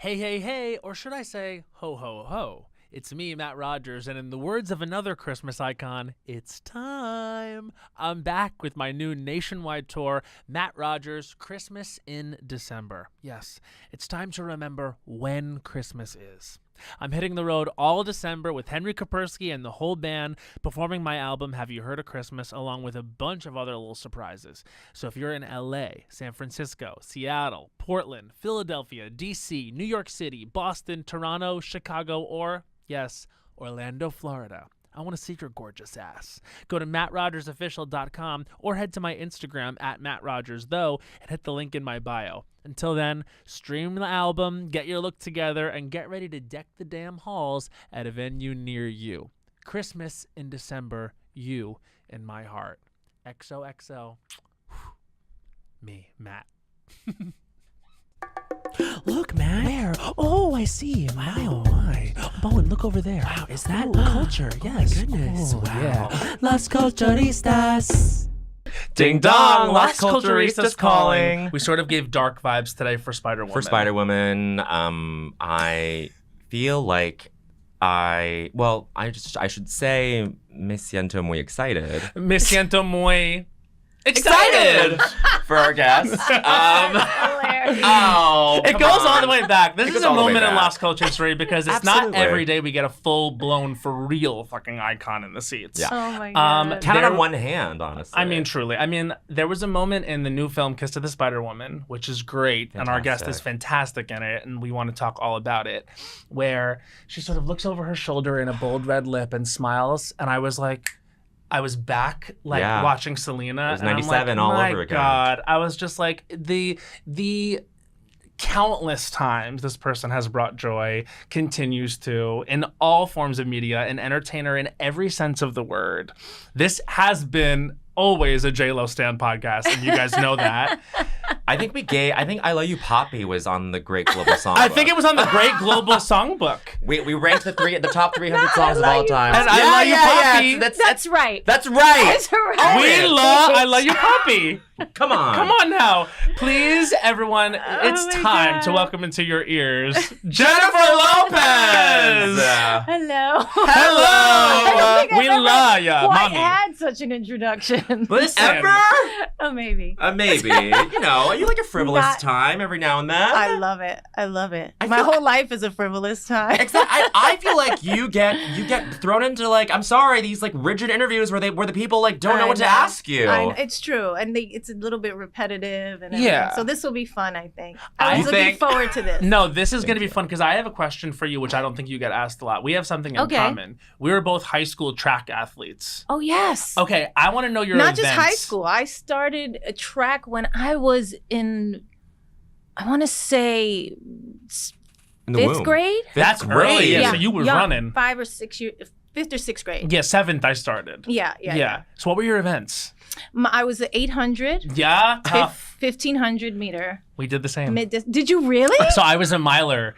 Hey, hey, hey, or should I say, ho, ho, ho. It's me, Matt Rogers, and in the words of another Christmas icon, it's time. I'm back with my new nationwide tour, Matt Rogers, Christmas in December. Yes, it's time to remember when Christmas is. I'm hitting the road all December with Henry Kapersky and the whole band performing my album, Have You Heard of Christmas, along with a bunch of other little surprises. So if you're in LA, San Francisco, Seattle, Portland, Philadelphia, DC, New York City, Boston, Toronto, Chicago, or, yes, Orlando, Florida, I want to see your gorgeous ass. Go to mattrogersofficial.com or head to my Instagram at mattrogersthough and hit the link in my bio. Until then, stream the album, get your look together, and get ready to deck the damn halls at a venue near you. Christmas in December, you in my heart. XOXO. Me, Matt. Look, man. Where? Oh, I see. Wow. Oh, my. Bowen, look over there. Wow, is that culture? Yes. Oh, my goodness. Oh, wow. Yeah. Las Culturistas. Ding dong, Las Culturistas calling. We sort of gave dark vibes today for Spider-Woman. For Spider-Woman, I feel like I should say me siento muy excited. Me siento muy excited for our guest. It goes all the way back. This is a moment in Las Culturistas history because it's not every day we get a full-blown, for real fucking icon in the seats. Yeah. Oh my God. Count it on one hand, honestly. I mean, truly. I mean, there was a moment in the new film, Kiss of the Spider-Woman, which is great, and our guest is fantastic in it, and we want to talk all about it, where she sort of looks over her shoulder in a bold red lip and smiles, and I was like, I was back, watching Selena. It was 97 and all I'm like, over my again. God. I was just like, the countless times this person has brought joy, continues to, in all forms of media, an entertainer in every sense of the word. This has been always a J-Lo Stan podcast, and you guys know that. I think I Love You Poppy was on the Great Global Songbook. I think it was on the Great Global Songbook. We ranked the top 300 songs of all time. And I Love You Poppy. That's right. That's right. That's right. We love I Love You Poppy. Come on. Come on now. Please, everyone, it's time to welcome into your ears, Jennifer Lopez! Hello. Hello. We love ya, quite mommy. had such an introduction. Listen. Ever? Oh, maybe. Maybe. You know, you like a frivolous time every now and then. I love it. I love it. I My feel- whole life is a frivolous time. Exactly. I feel like you get thrown into I'm sorry, these rigid interviews where the people don't know what to ask you. It's true, and it's a little bit repetitive and everything. Yeah. So this will be fun, I think. I I was looking think- forward to this. No, this is going to be fun because I have a question for you, which I don't think you get asked a lot. We have something in common. We were both high school track athletes. Oh yes. Okay, I want to know your Not events. just high school. I started a track when I was in, I want to say, In the fifth womb. grade. That's grade. early. Yeah, Yeah, so you were young, running. 5 or 6 years, 5th or 6th grade. Yeah, 7th I started. Yeah. So what were your events? I was at 800, Yeah, tough. 1500 meter. We did the same. Did you really? So I was a miler.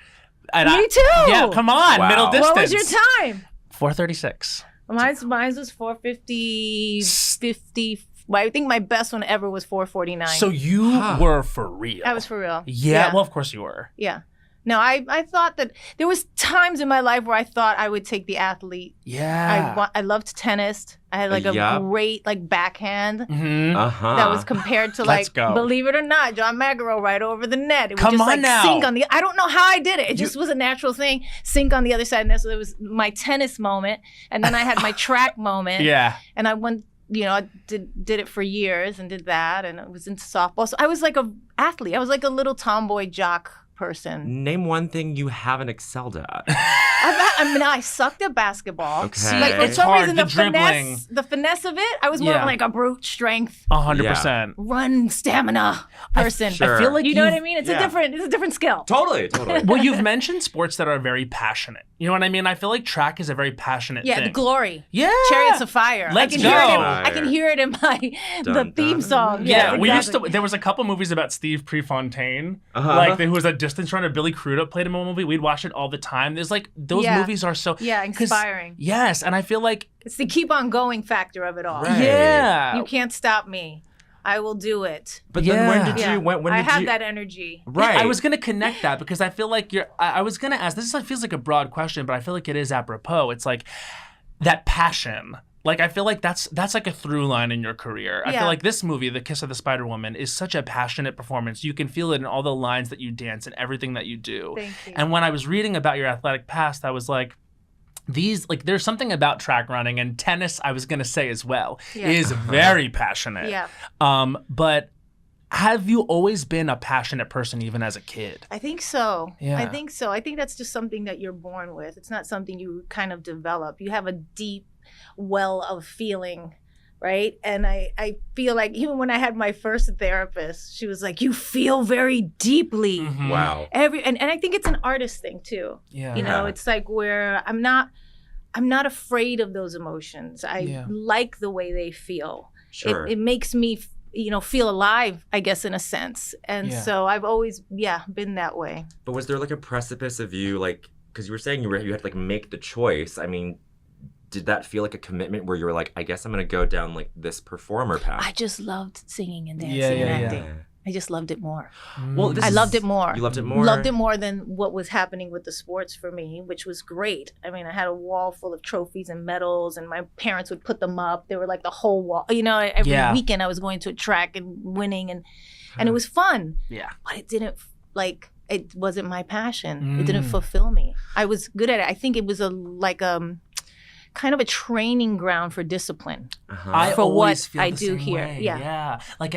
And Me too. Yeah, come on, Wow. middle distance. What was your time? 4:36. Mine was 4:50, 50. Well, I think my best one ever was 4:49. So you were for real. I was for real. Yeah, well, of course you were. Yeah. No, I thought that there was times in my life where I thought I would take the athlete. Yeah. I loved tennis. I had a great backhand Mm-hmm. that was compared to Let's go. believe it or not, John McEnroe right over the net. It would Come just on now. sink on the. I don't know how I did it. It just was a natural thing. Sink on the other side, and so it was my tennis moment, and then I had my track moment. Yeah. And I went. I did it for years and did that, and I was into softball. So I was like an athlete. I was like a little tomboy jock person. Name one thing you haven't excelled at. I sucked at basketball. Okay. See, Like for it's some hard, reason, the the finesse of it, I was more Yeah. of like a brute strength, 100%. run stamina person. Sure. I feel like You know what I mean? It's Yeah. a different skill. Totally. Well, you've mentioned sports that are very passionate. You know what I mean? I feel like track is a very passionate Yeah, thing. the glory. Yeah. Chariots of Fire. Let's I can go. hear it in the theme song. Yeah, we used exactly. to. There was a couple movies about Steve Prefontaine, Uh-huh. who was a distance runner. Billy Crudup played him in a movie. We'd watch it all the time. There's those movies are so inspiring. Yes, and I feel like It's the keep on going factor of it all. Right. yeah. You can't stop me. I will do it. But then when did Yeah. you? When did I have you? that energy. Right. I was going to connect that because I feel like I was going to ask, this feels like a broad question, but I feel like it is apropos. It's like that passion. Like, I feel like that's like a through line in your career. I feel like this movie, The Kiss of the Spider Woman, is such a passionate performance. You can feel it in all the lines that you dance and everything that you do. Thank you. And when I was reading about your athletic past, I was like, there's something about track running and tennis, I was going to say as well, is very passionate. Yeah. But have you always been a passionate person even as a kid? I think so. Yeah. I think so. I think that's just something that you're born with. It's not something you kind of develop. You have a deep well of feeling, right? And I feel like even when I had my first therapist, she was like, you feel very deeply. Mhm. Wow. And I think it's an artist thing too. Yeah. You know, it's like where I'm not afraid of those emotions. I like the way they feel. Sure. It makes me, feel alive, I guess, in a sense. And so I've always, been that way. But was there like a precipice of you, like, because you were saying you had to like make the choice. I mean, did that feel like a commitment where you were like, I guess I'm going to go down like this performer path? I just loved singing and dancing and acting. Yeah. I just loved it more. Well, I loved it more. You loved it more? Loved it more than what was happening with the sports for me, which was great. I mean, I had a wall full of trophies and medals, and my parents would put them up. They were like the whole wall. Every weekend I was going to a track and winning, and it was fun. Yeah. But it wasn't my passion. It didn't fulfill me. I was good at it. I think it was kind of a training ground for discipline. I for always what feel I the do same here. way. Yeah. Like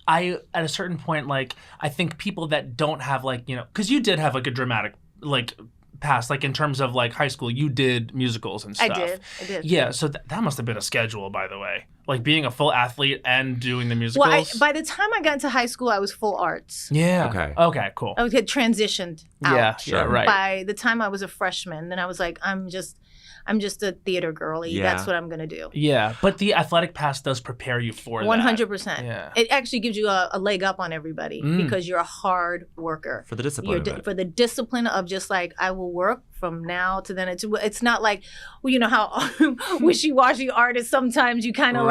I at a certain point, like I think people that don't have like, because you did have like a dramatic like past, like in terms of like high school, you did musicals and stuff. I did. Yeah, so that must have been a schedule, by the way. Like being a full athlete and doing the musicals. Well, by the time I got into high school, I was full arts. Yeah. Okay, cool. I had transitioned out. Yeah, right. By the time I was a freshman, then I was like, I'm just a theater girly. Yeah. That's what I'm going to do. Yeah, but the athletic past does prepare you for that. 100%. Yeah. It actually gives you a leg up on everybody because you're a hard worker. For the discipline. For the discipline of just like, I will work from now to then. It's not like, how wishy-washy artists sometimes you kind of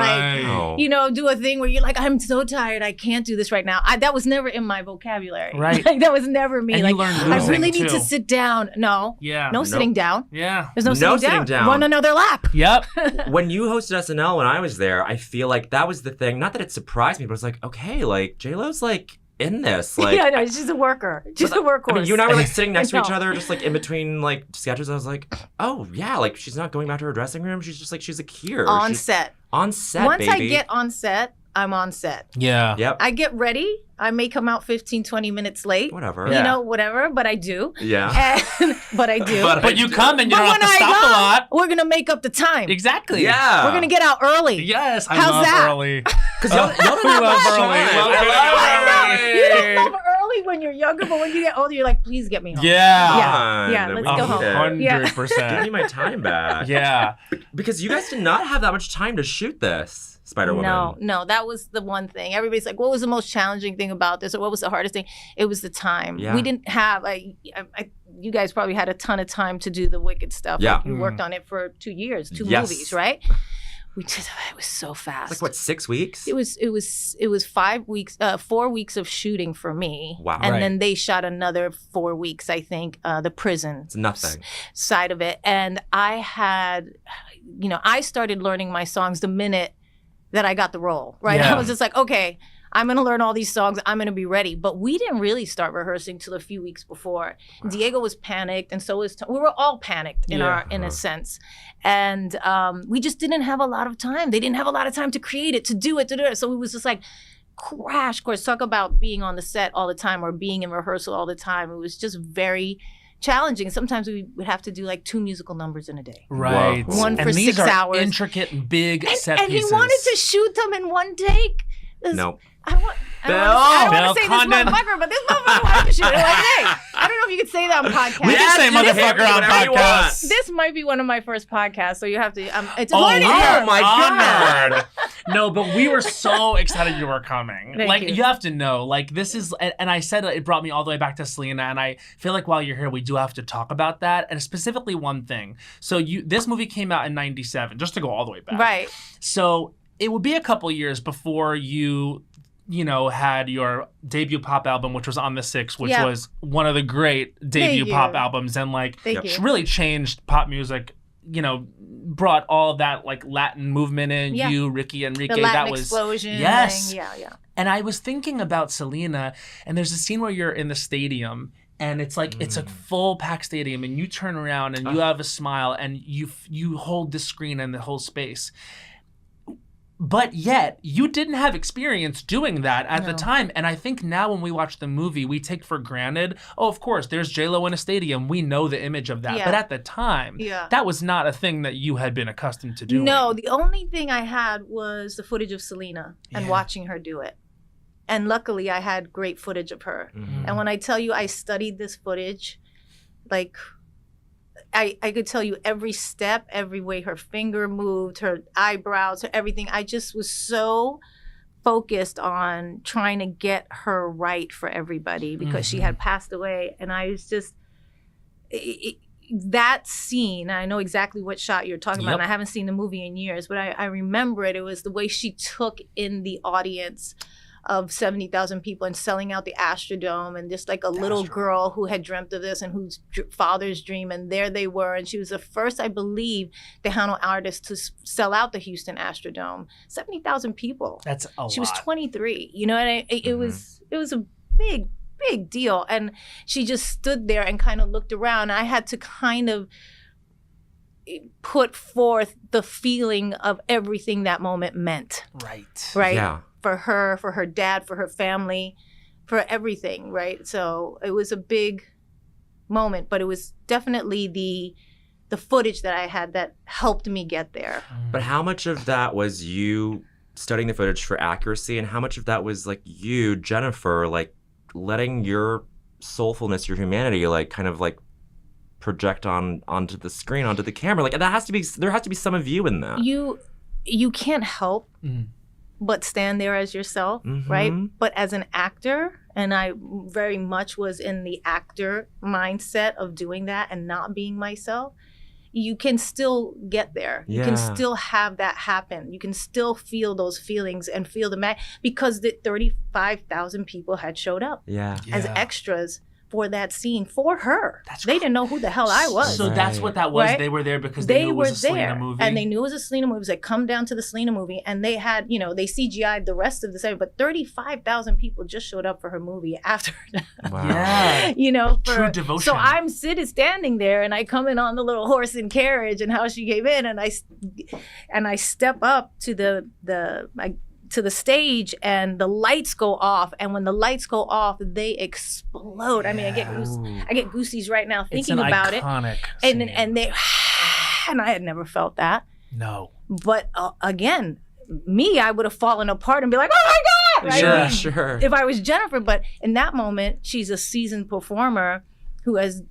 do a thing where you're like, I'm so tired, I can't do this right now. That was never in my vocabulary. Right. Like, that was never me. And like, you learned I really losing, need too. to sit down. No. Yeah. No sitting down. Yeah. There's no sitting down. One another lap. Yep. When you hosted SNL when I was there, I feel like that was the thing. Not that it surprised me, but it's like, okay, like J-Lo's like in this. Like, yeah, no, she's a worker. She's a workhorse. I mean, you and I were like sitting next to each know. other, just like in between like sketches. I was like, oh yeah, like she's not going back to her dressing room. She's just like, she's here. On She's set. On set, Once baby. I get on set, I'm on set. Yeah. Yep. I get ready. I may come out 15, 20 minutes late. Whatever. Yeah. Whatever, but I do. Yeah. But I do. But you come and you But don't have when to I stop go, a lot. we're going to make up the time. Exactly. Yeah. We're going to get out early. Yes, I How's love that? early. Because y'all don't We have love much early. time. Love I know. early. You don't love early when you're younger, but when you get older, you're like, please get me home. Yeah. Yeah, let's go home. 100%. Give me my time back. Yeah. Because you guys did not have that much time to shoot this, Spider-Woman. No, that was the one thing. Everybody's like, what was the most challenging thing about this? Or what was the hardest thing? It was the time. Yeah. We didn't have, you guys probably had a ton of time to do the Wicked stuff. Yeah. Like, you worked on it for 2 years, two Yes. movies, right? It was so fast. Like what, 6 weeks? It was 5 weeks, 4 weeks of shooting for me. Wow. And Right. then they shot another 4 weeks, I think, the prison It's nothing. side of it. And I had, I started learning my songs the minute that I got the role, right? Yeah. I was just like, okay, I'm going to learn all these songs. I'm going to be ready. But we didn't really start rehearsing till a few weeks before. Diego was panicked, and so was we were all panicked in a sense. And we just didn't have a lot of time. They didn't have a lot of time to create it, to do it. So it was just like crash course. Talk about being on the set all the time or being in rehearsal all the time. It was just very challenging. Sometimes we would have to do like 2 musical numbers in a day. Right. Whoa. One for and these 6 are hours. intricate, big set And he pieces. wanted to shoot them in one take. Nope. I don't want to say Condon. this motherfucker, but this motherfucker wanted to shoot it. Like, hey, I don't know if you could say that on podcast. We can say you can motherfucker say on whatever you podcasts. This might be one of my first podcasts, so you have to. It's a Oh, learning wow. curve. my God. Honored. No, but we were so excited you were coming. Thank you. You have to know, like, this is, and I said it brought me all the way back to Selena, and I feel like while you're here, we do have to talk about that, and specifically one thing. So this movie came out in '97, just to go all the way back. Right. So it would be a couple years before you had your debut pop album, which was On the Six, which was one of the great debut pop albums, and really changed pop music. Brought all that like Latin movement in. You, Ricky Enrique, the Latin that was explosion. Yes, thing. And I was thinking about Selena, and there's a scene where you're in the stadium. And it's like it's a full packed stadium, and you turn around and you have a smile, and you hold the screen and the whole space. But yet, you didn't have experience doing that at the time. And I think now when we watch the movie, we take for granted, oh, of course, there's J-Lo in a stadium. We know the image of that. But at the time, that was not a thing that you had been accustomed to doing. No, the only thing I had was the footage of Selena and watching her do it. And luckily, I had great footage of her. Mm-hmm. And when I tell you I studied this footage, like... I could tell you every step, every way her finger moved, her eyebrows, her everything. I just was so focused on trying to get her right for everybody because she had passed away. And I was just, that scene, I know exactly what shot you're talking about, and I haven't seen the movie in years, but I remember it. It was the way she took in the audience of 70,000 people and selling out the Astrodome, and just like a little girl who had dreamt of this and whose father's dream, and there they were. And she was the first, I believe, Tejano artist to sell out the Houston Astrodome. 70,000 people. That's a lot. She was 23, and it was a big deal. And she just stood there and kind of looked around. I had to kind of put forth the feeling of everything that moment meant. Right? Yeah. For her dad, for her family, for everything, right? So it was a big moment, but it was definitely the footage that I had that helped me get there. But how much of that was you studying the footage for accuracy, and how much of that was like you, Jennifer, like letting your soulfulness, your humanity, like kind of like project onto the screen, onto the camera? Like there has to be some of you in that. You can't help but stand there as yourself, right? But as an actor, and I very much was in the actor mindset of doing that and not being myself, you can still get there. You can still have that happen. You can still feel those feelings and feel because the 35,000 people had showed up as extras for that scene for her. They didn't know who the hell I was. So that's what that was. Right? They were there because they knew it was a Selena movie. And they knew it was a Selena movie. It was like, come down to the Selena movie. And they had, they CGI'd the rest of the set, but 35,000 people just showed up for her movie after that. Wow. True devotion. So I'm standing there, and I come in on the little horse and carriage and how she came in, and I step up to to the stage, and the lights go off, and when the lights go off, they explode. I mean, I get goosies right now thinking about it. Scene. And I had never felt that. No. But again, I would have fallen apart and be like, oh my God! Right? Sure. If I was Jennifer, but in that moment, she's a seasoned performer who has,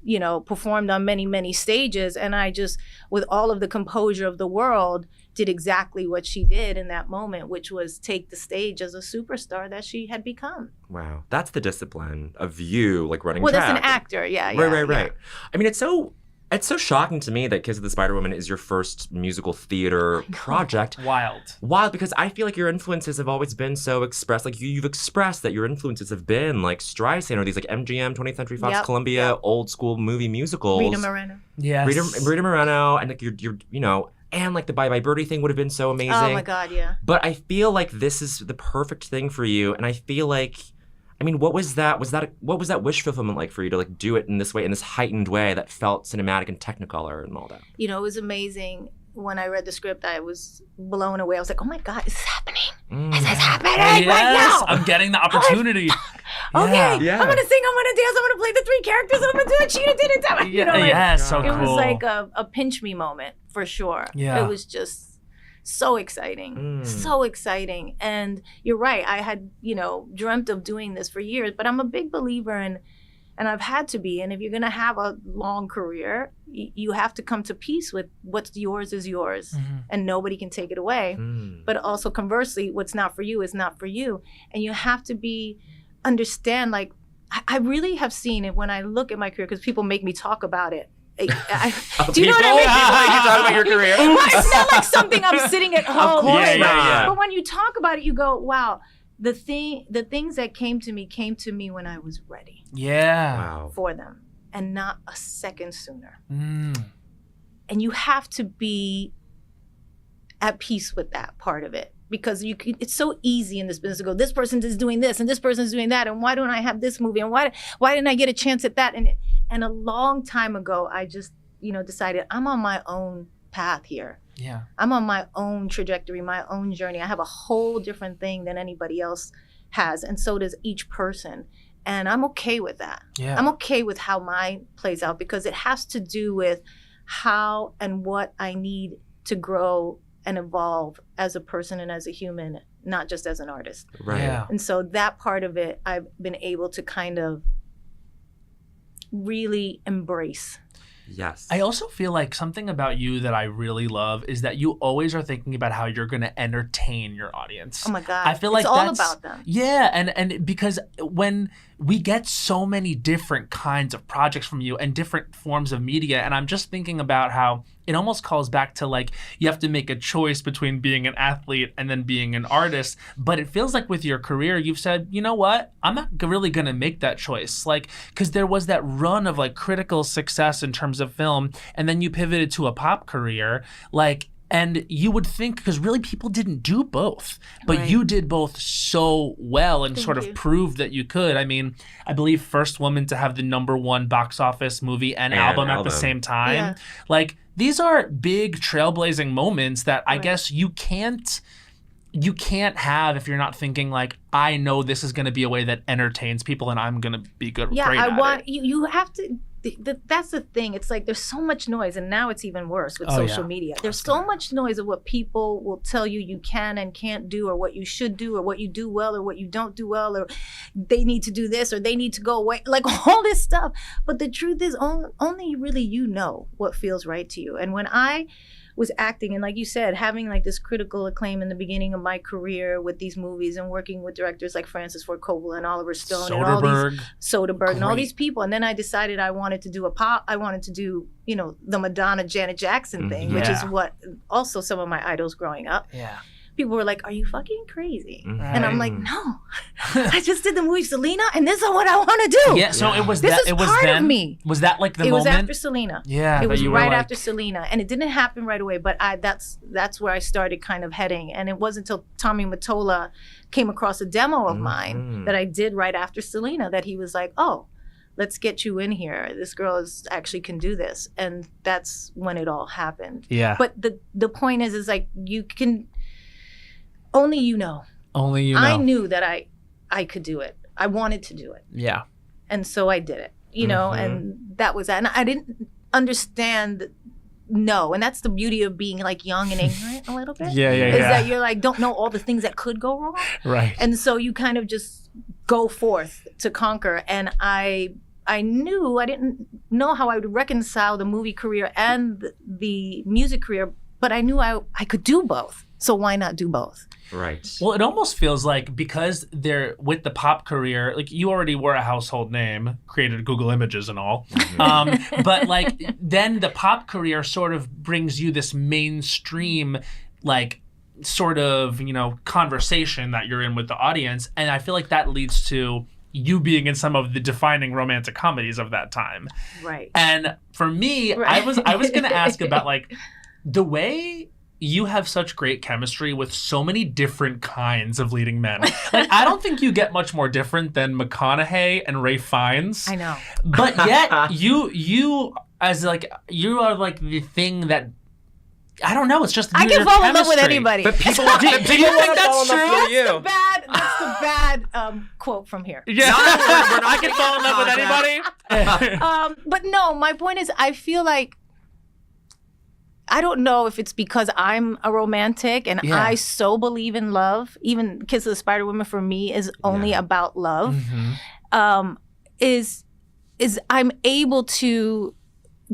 performed on many, many stages, and I just, with all of the composure of the world, did exactly what she did in that moment, which was take the stage as a superstar that she had become. Wow. That's the discipline of you, like running track. Well, as an actor, Right. I mean, it's so shocking to me that Kiss of the Spider Woman is your first musical theater project. Wild, because I feel like your influences have always been so expressed. Like you've expressed that your influences have been like Streisand or these like MGM, 20th Century Fox, Columbia, old school movie musicals. Rita Moreno. Yes. Rita Moreno, and like you're and like the Bye Bye Birdie thing would have been so amazing. Oh my God, yeah. But I feel like this is the perfect thing for you, and I feel like, I mean, what was that wish fulfillment like for you to like do it in this way, in this heightened way that felt cinematic and Technicolor and all that? It was amazing. When I read the script, I was blown away. I was like, oh my God, is this happening? Is this happening right now? I'm getting the opportunity. Okay, I'm going to sing, I'm going to dance, I'm going to play the three characters, I'm going to do it. Cheetah did it. So cool. It was like a pinch me moment for sure. Yeah. It was just so exciting. So exciting. And you're right, I had, dreamt of doing this for years, but I'm a big believer in, and I've had to be, and if you're going to have a long career, you have to come to peace with what's yours is yours, and nobody can take it away. But also conversely, what's not for you is not for you. And you have to understand, like, I really have seen it when I look at my career, because people make me talk about it do you know what I mean? You talk about your career. Well, it's not like something I'm sitting at home. Of course not. But when you talk about it, you go, wow, the things that came to me when I was ready. Wow. For them, and not a second sooner. And you have to be at peace with that part of it, because it's so easy in this business to go, this person is doing this and this person is doing that, and why don't I have this movie, and why didn't I get a chance at that? And a long time ago, I just decided I'm on my own path here. Yeah, I'm on my own trajectory, my own journey. I have a whole different thing than anybody else has, and so does each person. And I'm okay with that. Yeah. I'm okay with how mine plays out, because it has to do with how and what I need to grow and evolve as a person and as a human, not just as an artist. Right. Yeah. And so that part of it, I've been able to kind of really embrace. Yes. I also feel like something about you that I really love is that you always are thinking about how you're going to entertain your audience. Oh my God. I feel like it's all that's about them. Yeah, and because when we get so many different kinds of projects from you and different forms of media, and I'm just thinking about how it almost calls back to like you have to make a choice between being an athlete and then being an artist. But it feels like with your career, you've said, you know what? I'm not really going to make that choice. Like, because there was that run of like critical success in terms of film, and then you pivoted to a pop career. Like, and you would think, because really people didn't do both, but Right. you did both so well and Thank sort you. of proved that you could. I mean, I believe first woman to have the #1 box office movie and album at the same time. Yeah. Like, these are big trailblazing moments that I Right. guess you can't have if you're not thinking like, I know this is going to be a way that entertains people and I'm going to be good. Yeah, great I at want it. you have to. That's the thing. It's like there's so much noise, and now it's even worse with Oh, social yeah. media. There's so much noise of what people will tell you can and can't do, or what you should do, or what you do well, or what you don't do well, or they need to do this, or they need to go away, like all this stuff. But the truth is, only really you know what feels right to you. And when I was acting, and like you said, having like this critical acclaim in the beginning of my career with these movies, and working with directors like Francis Ford Coppola and Oliver Stone and all these Soderbergh and all Great. these people. And then I decided I wanted to do I wanted to do, the Madonna, Janet Jackson thing, which is Yeah. what also some of my idols growing up. Yeah. People were like, are you fucking crazy? Mhm. And I'm like, no, I just did the movie Selena, and this is what I want to do. Yeah, so it was This that. is It was part then. of me. Was that like the It moment? was after Selena. Yeah, It that was you were right like- after Selena, and it didn't happen right away. But that's where I started kind of heading, and it wasn't until Tommy Mottola came across a demo of mine that I did right after Selena that he was like, "Oh, let's get you in here. This girl actually can do this," and that's when it all happened. Yeah. But the point is like you can only Only you know. I knew that I could do it. I wanted to do it. Yeah. And so I did it, and that was that. And I didn't understand, and that's the beauty of being like young and ignorant a little bit. Yeah. Is that you're like, don't know all the things that could go wrong. Right. And so you kind of just go forth to conquer. And I knew, I didn't know how I would reconcile the movie career and the music career, but I knew I could do both. So why not do both? Right. Well, it almost feels like because they're with the pop career, like you already were a household name, created Google Images and all. But like then the pop career sort of brings you this mainstream, like sort of, conversation that you're in with the audience. And I feel like that leads to you being in some of the defining romantic comedies of that time. Right. And for me, Right. I was going to ask about like the way you have such great chemistry with so many different kinds of leading men. Like, I don't think you get much more different than McConaughey and Ralph Fiennes. I know. But yet, you as like, you are like the thing that, I don't know, it's just I can your fall in love with chemistry. anybody. But people, Do you think that's true? That's the bad quote from here. Yeah, I can fall in love with anybody. But no, my point is, I feel like, I don't know if it's because I'm a romantic and Yeah. I so believe in love. Even Kiss of the Spider Woman for me is only about love. Is I'm able to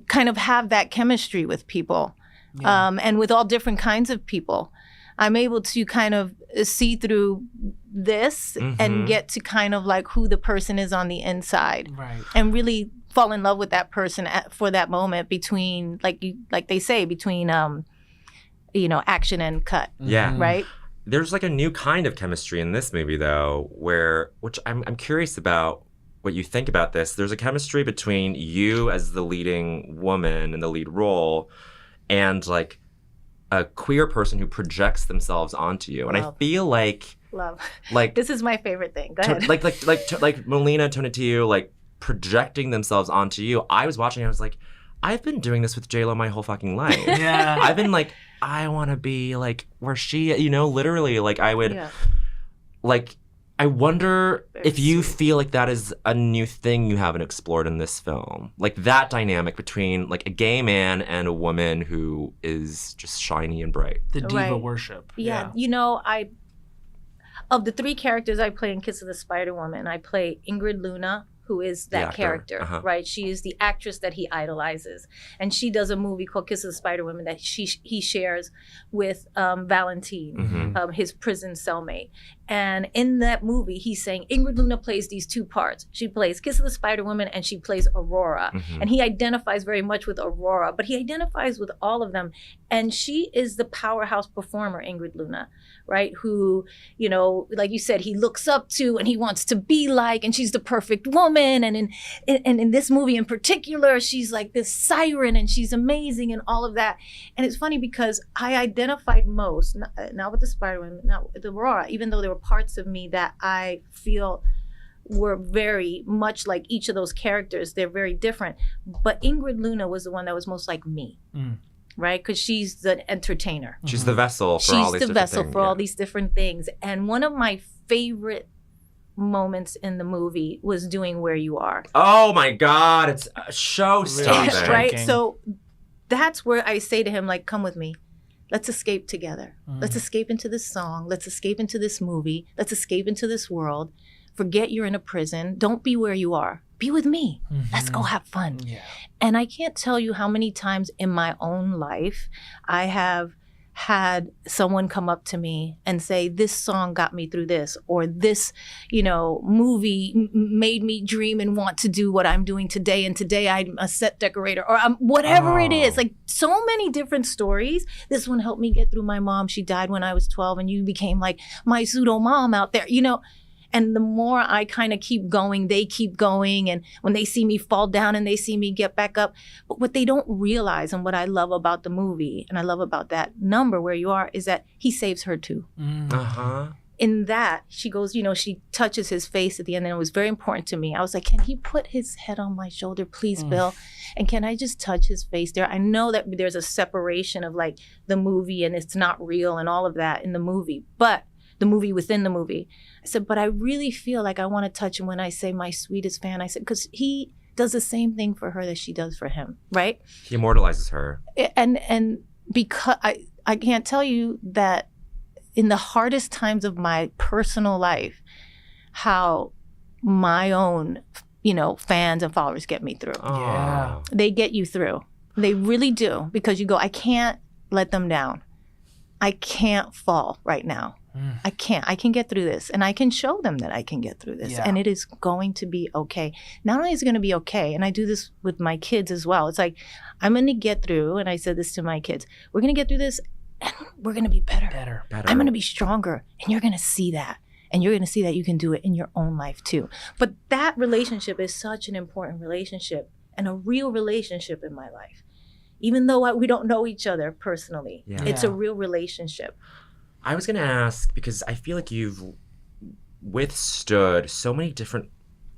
kind of have that chemistry with people, and with all different kinds of people. I'm able to kind of see through this and get to kind of like who the person is on the inside, Right. and really fall in love with that person for that moment between, like they say, between action and cut. Yeah. Right? There's like a new kind of chemistry in this movie though, which I'm curious about what you think about this. There's a chemistry between you as the leading woman in the lead role and like a queer person who projects themselves onto you. And I feel like this is my favorite thing. Go ahead. Like Melina Tonatiuh, like projecting themselves onto you. I was watching, I was like, I've been doing this with J-Lo my whole fucking life. Yeah. I've been like, I want to be like where she, literally, like I would, like, I wonder if you feel like that is a new thing you haven't explored in this film. Like that dynamic between like a gay man and a woman who is just shiny and bright. The diva worship. Yeah. Of the 3 characters I play in Kiss of the Spider Woman, I play Ingrid Luna, who is that character, right? She is the actress that he idolizes. And she does a movie called Kiss of the Spider Woman that he shares with Valentine, his prison cellmate. And in that movie, he's saying Ingrid Luna plays these 2 parts. She plays Kiss of the Spider Woman and she plays Aurora. And he identifies very much with Aurora, but he identifies with all of them. And she is the powerhouse performer, Ingrid Luna, right? Who, like you said, he looks up to and he wants to be like, and she's the perfect woman. And in this movie in particular, she's like this siren and she's amazing and all of that. And it's funny because I identified most, not with the Spider-Woman, not with Aurora, even though there were parts of me that I feel were very much like each of those characters. They're very different. But Ingrid Luna was the one that was most like me. Right? Because she's the entertainer. She's the vessel for all these different things. She's the vessel for all these different things. And one of my favorite moments in the movie was doing Where You Are. Oh my God, it's a show-stopping. Right? So that's where I say to him, like, come with me. Let's escape together. Let's escape into this song. Let's escape into this movie. Let's escape into this world. Forget you're in a prison. Don't be where you are. Be with me. Let's go have fun. Yeah. And I can't tell you how many times in my own life I have had someone come up to me and say, this song got me through this, or this, movie made me dream and want to do what I'm doing today. And today I'm a set decorator, or whatever it is. Like so many different stories. This one helped me get through my mom. She died when I was 12 and you became like my pseudo mom out there, And the more I kind of keep going, they keep going. And when they see me fall down and they see me get back up. But what they don't realize, and what I love about the movie, and I love about that number Where You Are, is that he saves her too. In that, she goes, she touches his face at the end, and it was very important to me. I was like, can he put his head on my shoulder, please, Bill? And can I just touch his face there? I know that there's a separation of like the movie and it's not real and all of that in the movie, but the movie within the movie. I said, but I really feel like I want to touch him when I say my sweetest fan. I said, because he does the same thing for her that she does for him, right? He immortalizes her. And because I can't tell you that in the hardest times of my personal life, how my own, fans and followers get me through. Yeah. They get you through. They really do. Because you go, I can't let them down. I can't fall right now. I can't. I can get through this. And I can show them that I can get through this. Yeah. And it is going to be okay. Not only is it going to be okay, and I do this with my kids as well. It's like, I'm going to get through, and I said this to my kids, we're going to get through this, and we're going to be better. I'm going to be stronger, and you're going to see that. And you're going to see that you can do it in your own life too. But that relationship is such an important relationship and a real relationship in my life. Even though we don't know each other personally, it's a real relationship. I was going to ask, because I feel like you've withstood so many different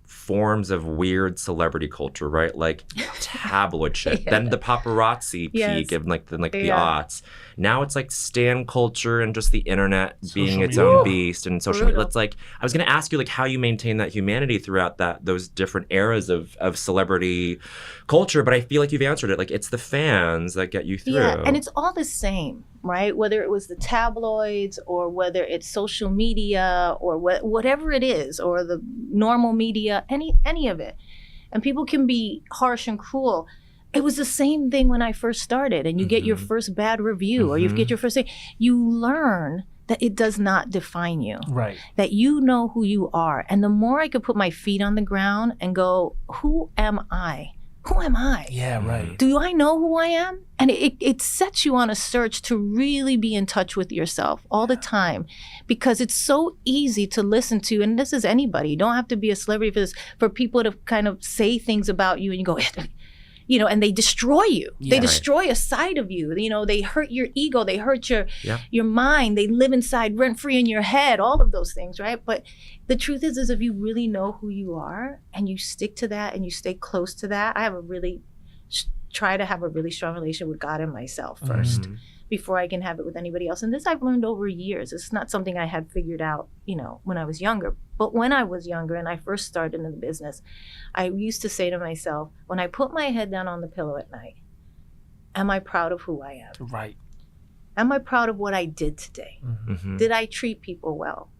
forms of weird celebrity culture, right? Like tabloid shit. Then the paparazzi peak of the aughts. Now it's like stan culture and just the internet being its own beast and social media. It's like, I was going to ask you like how you maintain that humanity throughout those different eras of celebrity culture, but I feel like you've answered it. Like it's the fans that get you through. Yeah, and it's all the same, right? Whether it was the tabloids or whether it's social media or whatever it is, or the normal media, any of it. And people can be harsh and cruel. It was the same thing when I first started, and you get your first bad review or you get your first thing. You learn that it does not define you. Right. That you know who you are. And the more I could put my feet on the ground and go, who am I? Who am I? Yeah, right. Do I know who I am? And it sets you on a search to really be in touch with yourself all the time, because it's so easy to listen to, and this is anybody. You don't have to be a celebrity for this, for people to kind of say things about you and you go, you know, and they destroy you. They destroy a side of you. You know, they hurt your ego. They hurt your mind. They live inside rent free in your head, all of those things, right? But the truth is if you really know who you are and you stick to that and you stay close to that, I have try to have a really strong relationship with God and myself first before I can have it with anybody else. And this I've learned over years. It's not something I had figured out, you know, when I was younger. But when I was younger and I first started in the business, I used to say to myself, when I put my head down on the pillow at night, am I proud of who I am? Right. Am I proud of what I did today? Did I treat people well?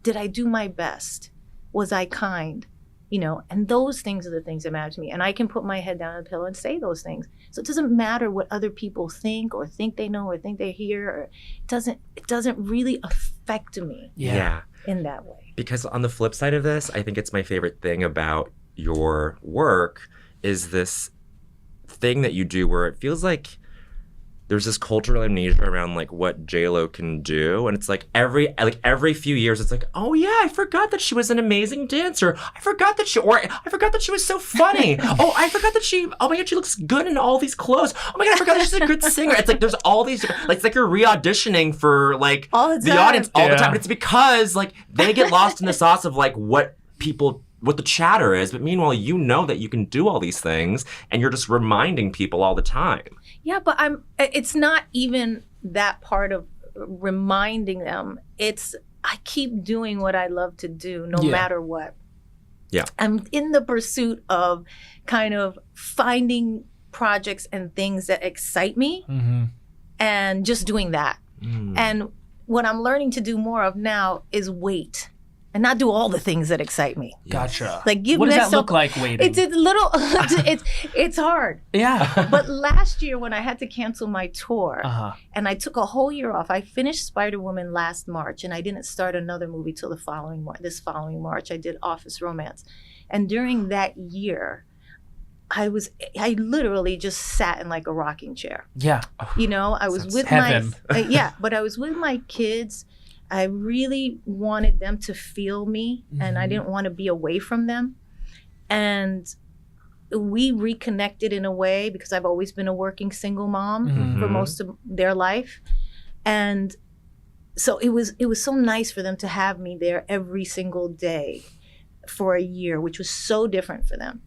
Did I do my best? Was I kind? You know, and those things are the things that matter to me. And I can put my head down on the pillow and say those things. So it doesn't matter what other people think or think they know or think they hear. Or it doesn't really affect me in that way. Because on the flip side of this, I think it's my favorite thing about your work is this thing that you do where it feels like there's this cultural amnesia around like what J-Lo can do, and it's like every few years it's like, oh yeah, I forgot that she was an amazing dancer. I forgot that she was so funny. Oh my god, she looks good in all these clothes. Oh my god, I forgot that she's a good singer. It's like there's all these like it's like you're re-auditioning for like the audience all the time. And it's because like they get lost in the sauce of like what the chatter is, but meanwhile you know that you can do all these things and you're just reminding people all the time. Yeah, but it's not even that part of reminding them. It's I keep doing what I love to do no matter what. Yeah. I'm in the pursuit of kind of finding projects and things that excite me and just doing that. And what I'm learning to do more of now is wait. And not do all the things that excite me. Gotcha. Like give what does myself, that look like waiting? It's a little, it's hard. Yeah. But last year when I had to cancel my tour and I took a whole year off, I finished Spider-Woman last March and I didn't start another movie till this following March. I did Office Romance. And during that year, I literally just sat in like a rocking chair. Yeah. You know, I was with heaven. But I was with my kids. I really wanted them to feel me and I didn't want to be away from them. And we reconnected in a way because I've always been a working single mom for most of their life. And so it was so nice for them to have me there every single day for a year, which was so different for them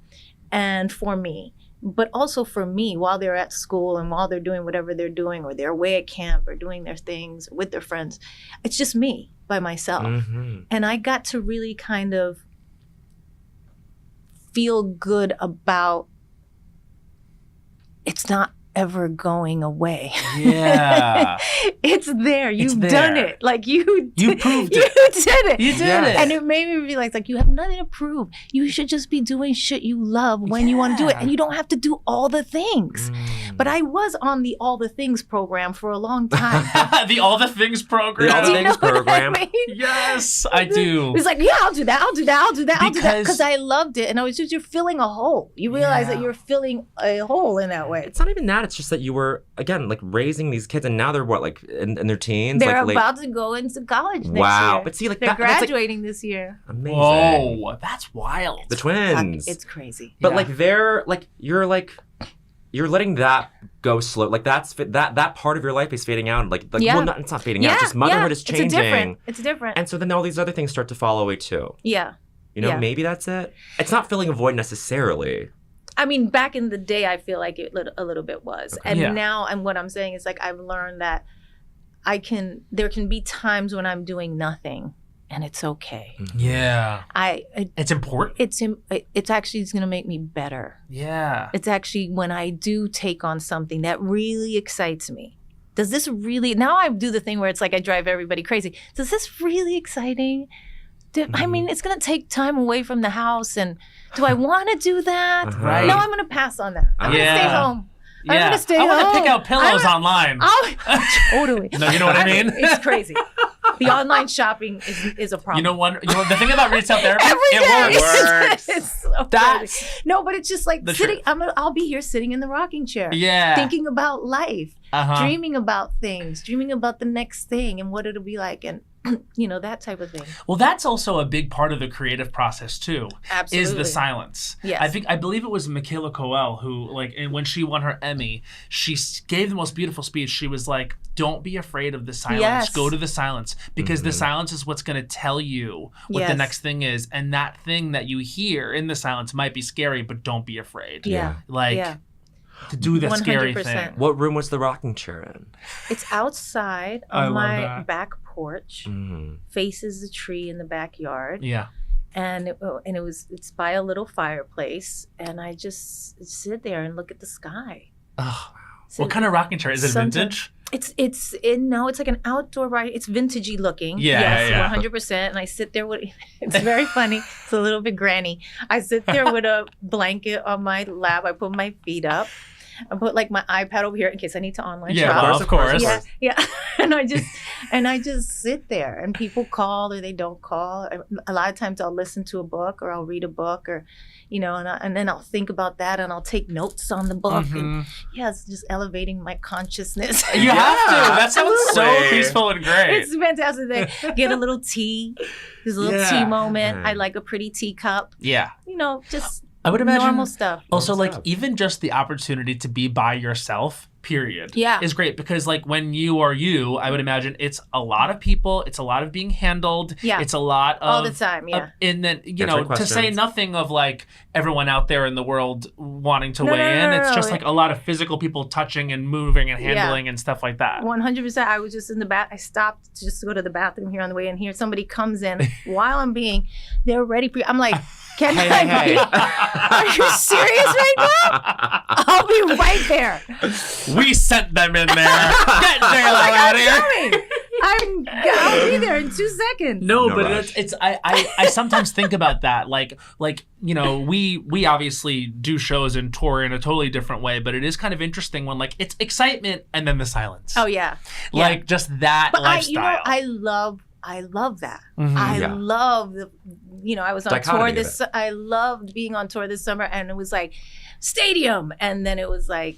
and for me. But also for me, while they're at school and while they're doing whatever they're doing, or they're away at camp or doing their things with their friends, it's just me by myself. And I got to really kind of feel good about it's not ever going away. Yeah. It's there. You've done it. Like you proved it. You did it. You did it. And it made me realize like you have nothing to prove. You should just be doing shit you love when you want to do it. And you don't have to do all the things. But I was on the All the Things program for a long time. The All the Things program. The All the Things program. I mean? Yes, I do. It's like, yeah, I'll do that. Because I loved it. And I was just, you're filling a hole. You realize that you're filling a hole in that way. It's not even that. It's just that you were, again, like raising these kids and now they're what, like in their teens? They're like, about to go into college next year. Wow. But see, like they're that's graduating this year. Amazing. Whoa, that's wild. The twins. It's crazy. But like you're letting that go slow. Like that part of your life is fading out. Like well, it's not fading out. Just motherhood is changing. It's different. And so then all these other things start to fall away too. Yeah. You know, maybe that's it. It's not filling a void necessarily. I mean, back in the day, I feel like a little bit was. Okay. And now, and what I'm saying is like, I've learned that there can be times when I'm doing nothing and it's okay. Yeah. It's important. It's actually going to make me better. Yeah. It's actually when I do take on something that really excites me. Does this really, now I do the thing where it's like I drive everybody crazy. Does this really exciting? I mean, it's going to take time away from the house. And do I want to do that? Right. No, I'm going to pass on that. I'm going to stay home. I'm going to stay home. I want to pick out pillows online. Totally. No, you know what I mean? It's crazy. The online shopping is a problem. You know, the thing about retail therapy, it works. It's so crazy. No, but it's just like sitting. I'll be here sitting in the rocking chair, thinking about life, dreaming about things, dreaming about the next thing and what it'll be like, and that type of thing. Well, that's also a big part of the creative process too. Absolutely. Is the silence. Yes. I believe it was Michaela Coel who, and when she won her Emmy, she gave the most beautiful speech. She was like, "Don't be afraid of the silence. Yes. Go to the silence, because the silence is what's going to tell you what the next thing is, and that thing that you hear in the silence might be scary, but don't be afraid." Yeah. To do the 100%. Scary thing. What room was the rocking chair in? It's outside on my back porch, faces the tree in the backyard. Yeah. And it's by a little fireplace, and I just sit there and look at the sky. Oh, what kind of rocking chair? Is it vintage? It's like an outdoor ride. It's vintagey looking. Yes, 100%. And I sit there with, it's very funny. It's a little bit granny. I sit there with a blanket on my lap. I put my feet up. I put like my iPad over here in case I need to online shop. Yeah, of course. Yeah. And I just sit there, and people call or they don't call. A lot of times I'll listen to a book or I'll read a book, or and then I'll think about that, and I'll take notes on the book. And it's just elevating my consciousness. You have to. That sounds so peaceful and great. It's fantastic. Get a little tea. There's a little tea moment. I like a pretty teacup. Yeah. Just I would imagine normal stuff. Also, even just the opportunity to be by yourself, period, is great, because when you are you, I would imagine it's a lot of people, it's a lot of being handled, it's a lot of all the time, and then to say nothing of everyone out there in the world wanting to weigh in. It's just a lot of physical people touching and moving and handling and stuff like that. 100%. I was just in the bath. I stopped just to go to the bathroom here on the way in here. Somebody comes in while they're ready for you. I'm like, can I be? Are you serious right now? I'll be right there. We sent them in there. Get out of here. I'll be there in 2 seconds. No, but it's I sometimes think about that. We obviously do shows and tour in a totally different way, but it is kind of interesting when it's excitement and then the silence. Oh yeah. Just that lifestyle. I love that. I love I was on tour I loved being on tour this summer, and it was stadium, and then it was nothing.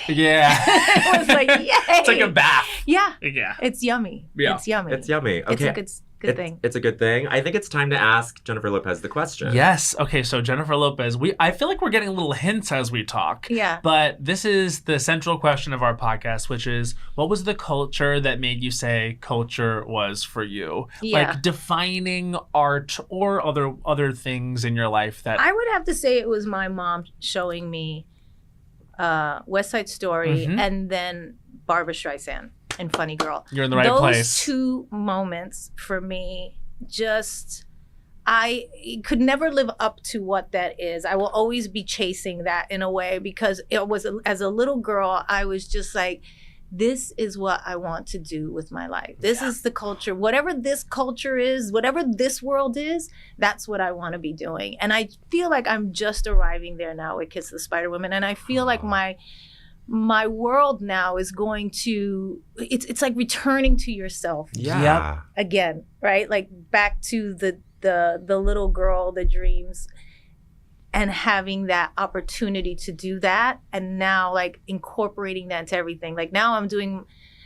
Yeah. It was yay. It's like a bath. Yeah. Yeah. It's yummy. Yeah. It's yummy. It's yummy. Okay. It's a good thing. It's a good thing. I think it's time to ask Jennifer Lopez the question. Yes. Okay, so Jennifer Lopez, I feel like we're getting little hints as we talk. Yeah. But this is the central question of our podcast, which is, what was the culture that made you say culture was for you? Yeah. Defining art or other things in your life that... I would have to say it was my mom showing me West Side Story and then Barbra Streisand and Funny Girl. You're in the right place. Those two moments for me, I could never live up to what that is. I will always be chasing that in a way, because it was, as a little girl, I was just this is what I want to do with my life. This is the culture. Whatever this culture is, whatever this world is, that's what I want to be doing. And I feel like I'm just arriving there now with Kiss of the Spider Woman. And I feel like my world now is going to, it's like returning to yourself. Yeah. Again, right? Back to the little girl, the dreams, and having that opportunity to do that, and now incorporating that into everything. Now I'm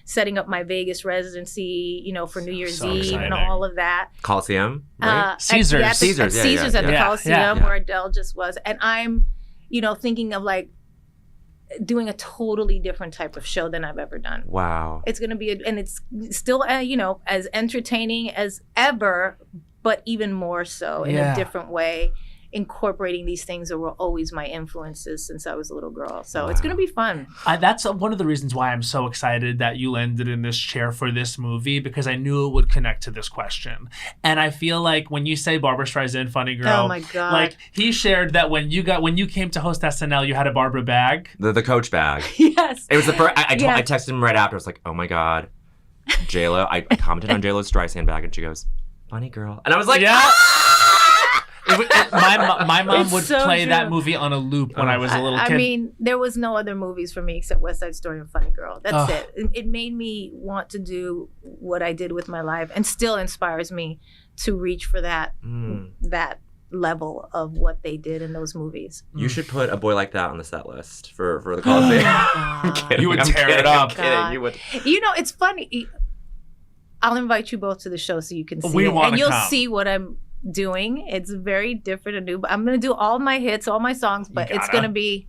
setting up my Vegas residency, for New Year's Eve exciting. And all of that. Coliseum, right? Caesars. At Caesars at the Coliseum where Adele just was. And I'm, thinking of doing a totally different type of show than I've ever done. Wow. It's going to be, and it's still, as entertaining as ever, but even more so in a different way, incorporating these things that were always my influences since I was a little girl. So it's going to be fun. That's one of the reasons why I'm so excited that you landed in this chair for this movie, because I knew it would connect to this question. And I feel like when you say Barbra Streisand, Funny Girl, oh my God. He shared that when you came to host SNL, you had a Barbra bag. The Coach bag. Yes. It was the first, I texted him right after. I was like, oh my God, J-Lo. I commented on J-Lo's Streisand bag, and she goes, Funny Girl. And I was like, My mom It's would so play true. that movie on a loop when I was a little kid. I mean, there was no other movies for me except West Side Story and Funny Girl. That's it. It made me want to do what I did with my life, and still inspires me to reach for that level of what they did in those movies. You should put A Boy Like That on the set list for the Coliseum. I'm kidding, You would I'm tear it kidding, up. I'm kidding. You would. You know, it's funny. I'll invite you both to the show so you can see We it, wanna and you'll come. see what I'm doing. It's very different and new. But I'm gonna do all my hits, all my songs, but it's gotta. gonna be.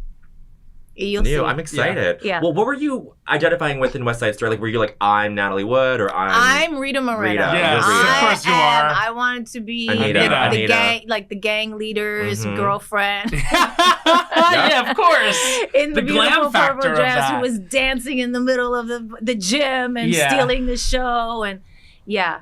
You'll see. I'm excited. Yeah. Well, what were you identifying with in West Side Story? Like, were you like, I'm Natalie Wood, or I'm Rita Moreno. Rita. Yes, You're Rita. of course you are. I wanted to be Anita. the gang, like the gang leader's Mhm. girlfriend Yeah, of course. in the, The glam beautiful factor purple of dress that. who was dancing in the middle of the gym and Yeah. stealing the show. And yeah.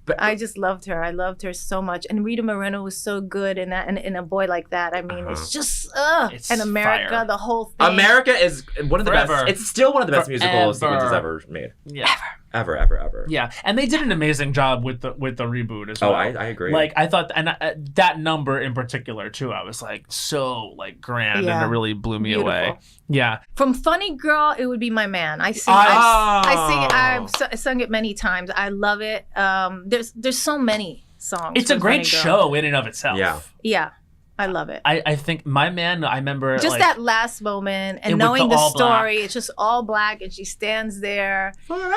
But- I just loved her. I loved her so much. And Rita Moreno was so good in that, and in A Boy Like That. I mean, it's just, It's and America, fire. the whole thing. America is one of the Forever. best. It's still one of the best musical Forever. sequences ever made. Yeah. Ever. Yeah, and they did an amazing job with the reboot as well. Oh, I agree. Like I thought, and that number in particular too, I was like so like grand, Yeah. and it really blew me Beautiful. away. Yeah, From Funny Girl, it would be My Man. I sing I've sung it many times. I love it. There's so many songs. it's a from great Funny Girl. show in and of itself. Yeah. Yeah, I love it. I think My Man. I remember Just like, that last moment and with knowing the the all story. black. It's just all black, and she stands there. Forever.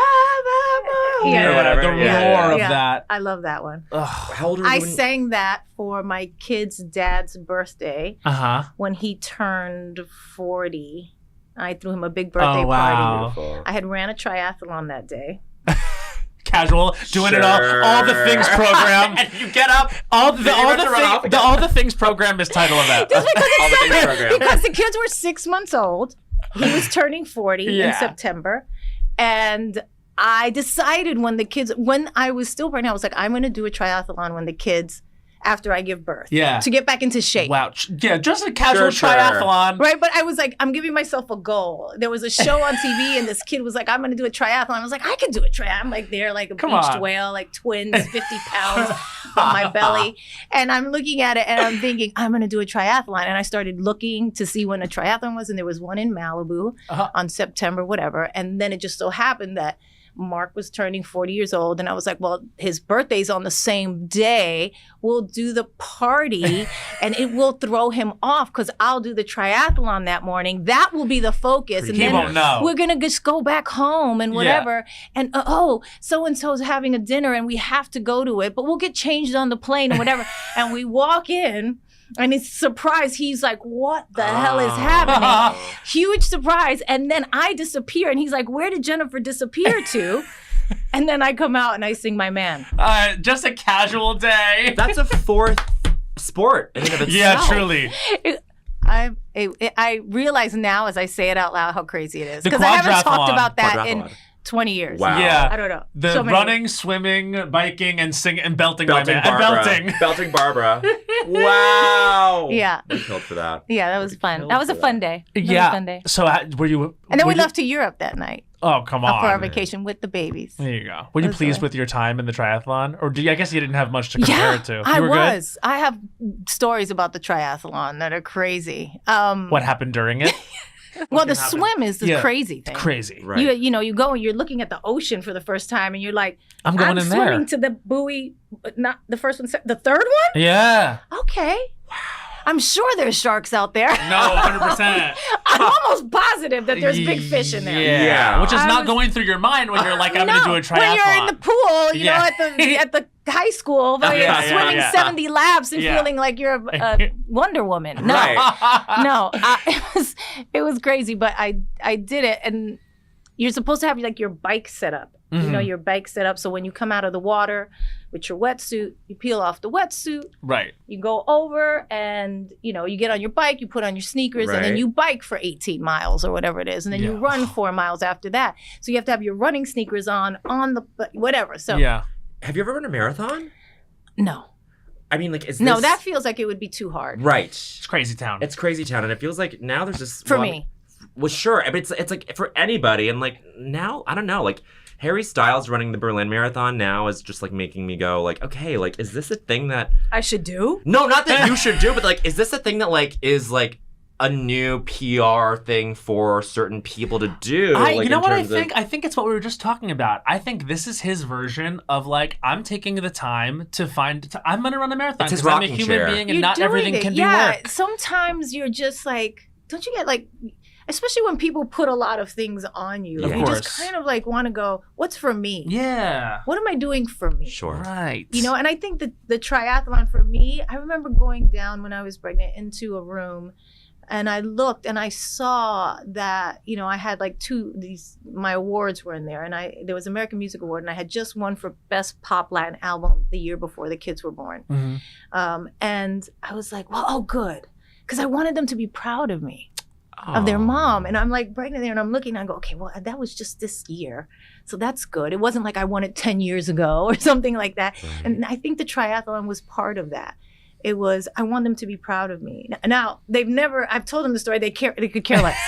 Yeah. Or whatever. the roar of that. I love that one. Ugh. How old were you? I when- sang that for my kid's dad's birthday Uh-huh. when he turned 40. I threw him a big birthday Oh, wow. party. Beautiful. I had ran a triathlon that day. Casual, doing it all the things program. And you get up. All Then you have to run off again. all the things program is title of that. All the things program. Because the kids were 6 months old. He was turning 40 in Yeah. September. And I decided when I was still pregnant, I was like, I'm going to do a triathlon when the kids, after I give birth. Yeah. To get back into shape. Wow. Yeah, just a casual Sure. triathlon. Right, but I was like, I'm giving myself a goal. There was a show on TV, and this kid was like, I'm going to do a triathlon. I was like, I could do a triathlon. I'm like there, like a Come beached on. whale, like twins, 50 pounds on my belly. And I'm looking at it, and I'm thinking, I'm going to do a triathlon. And I started looking to see when a triathlon was, and there was one in Malibu on September, whatever. And then it just so happened that Mark was turning 40 years old, and I was like, well, his birthday's on the same day. We'll do the party, and it will throw him off because I'll do the triathlon that morning. That will be the focus. And He then won't know. we're going to just go back home and whatever. And, so-and-so's having a dinner, and we have to go to it, but we'll get changed on the plane and whatever. And we walk in. And it's surprise. He's like, what the hell is happening? Huge surprise. And then I disappear. And he's like, where did Jennifer disappear to? And then I come out and I sing My Man. Just a casual day. That's a fourth sport in and of itself. Yeah, truly. I realize now as I say it out loud how crazy it is. The Because I haven't talked quadrathlon. about that in Quadrathlon. 20 years. Wow. Yeah. I don't know. The So many. running, swimming, biking, and singing and belting, Belting my man. Barbara. And belting. Belting Barbara. Wow. Yeah. We killed for that. Yeah, that was fun. That was a fun day. That was a Yeah. fun day. So were you? And then were we you- left to Europe that night Oh, come for our on. vacation with the babies. There you go. Were you That's pleased right. with your time in the triathlon, or I guess you didn't have much to compare it to? You I were was. I have stories about the triathlon that are crazy. Good. What happened during it? Well, the can happen? swim is the Yeah. crazy thing. Crazy. Right. You go and you're looking at the ocean for the first time, and you're like, I'm going in there. swimming to the buoy, but not the first one, the third one. Yeah. Okay. I'm sure there's sharks out there. No, 100%. I'm almost positive that there's big fish in there. Yeah. Yeah. Which is I not was- going through your mind when you're like, I'm no, going to do a triathlon. when you're in the pool, you Yeah. know, at the high school, where you're Yeah, swimming yeah. 70 laps and Yeah. feeling like you're a Wonder Woman. No, Right. no, it was crazy, but I did it, and you're supposed to have like your bike set up. You know, Mhm. your bike set up so when you come out of the water with your wetsuit, you peel off the wetsuit, Right. you go over, and you get on your bike, you put on your sneakers, and then Right. you bike for 18 miles or whatever it is, and then you Yeah. run 4 miles after that. So you have to have your running sneakers on the whatever. So Yeah. Have you ever run a marathon? no, I mean, like, is no, this... that feels like it would be too hard Right. It's crazy town. It's crazy town, and it feels like now there's just... for well, me. Well, sure, but it's like for anybody, and like now, I don't know, like... Harry Styles running the Berlin Marathon now is just like making me go like, okay, like, is this a thing that I should do? No, not that you should do, but like, is this a thing that like is like a new PR thing for certain people to do? You know what I think? I think it's what we were just talking about. I think this is his version of like, I'm taking the time to I'm going to run a marathon because I'm a human being and not everything can be work. Sometimes you're just like, don't you get like, especially when people put a lot of things on you. Of you course. just kind of like want to go, what's for me? Yeah. What am I doing for me? Sure. Right. You know, and I think that the triathlon for me, I remember going down when I was pregnant into a room and I looked and I saw that, you know, I had like my awards were in there, and there was American Music Award, and I had just won for Best Pop Latin Album the year before the kids were born. Mm-hmm. And I was like, well, oh, good. Because I wanted them to be proud of me, of their mom. And I'm like pregnant there and I'm looking and I go, okay, well, that was just this year. So that's good. It wasn't like I won it 10 years ago or something like that. Right. And I think the triathlon was part of that. It was, I want them to be proud of me. Now, I've told them the story, they could care less.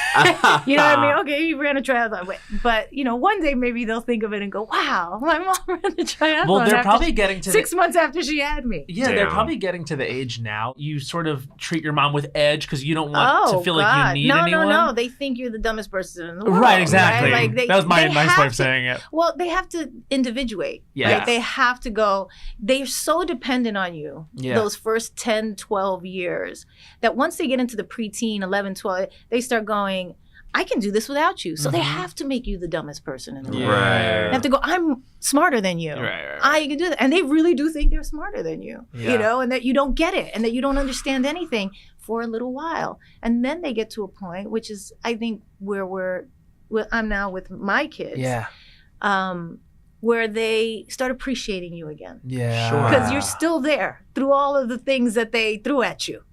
You know what I mean? Okay, you ran a triathlon. But, you know, one day maybe they'll think of it and go, wow, my mom ran a triathlon. Well, they're probably getting to 6 months after she had me. Yeah, they're probably getting to the age now. You sort of treat your mom with edge because you don't want to feel like you need anyone. No. They think you're the dumbest person in the world. Right, exactly. Right? Like that was my nice way of saying it. Well, they have to individuate. Yeah. Right? They have to go. They're so dependent on you those first 10, 12 years that once they get into the preteen, 11, 12, they start going, I can do this without you. So they have to make you the dumbest person in the world. Right. They have to go, I'm smarter than you. Right. I can do that. And they really do think they're smarter than you, you know, and that you don't get it and that you don't understand anything for a little while. And then they get to a point, which is, I think, where I'm now with my kids. Yeah. Where they start appreciating you again. Yeah. Sure. Because you're still there through all of the things that they threw at you,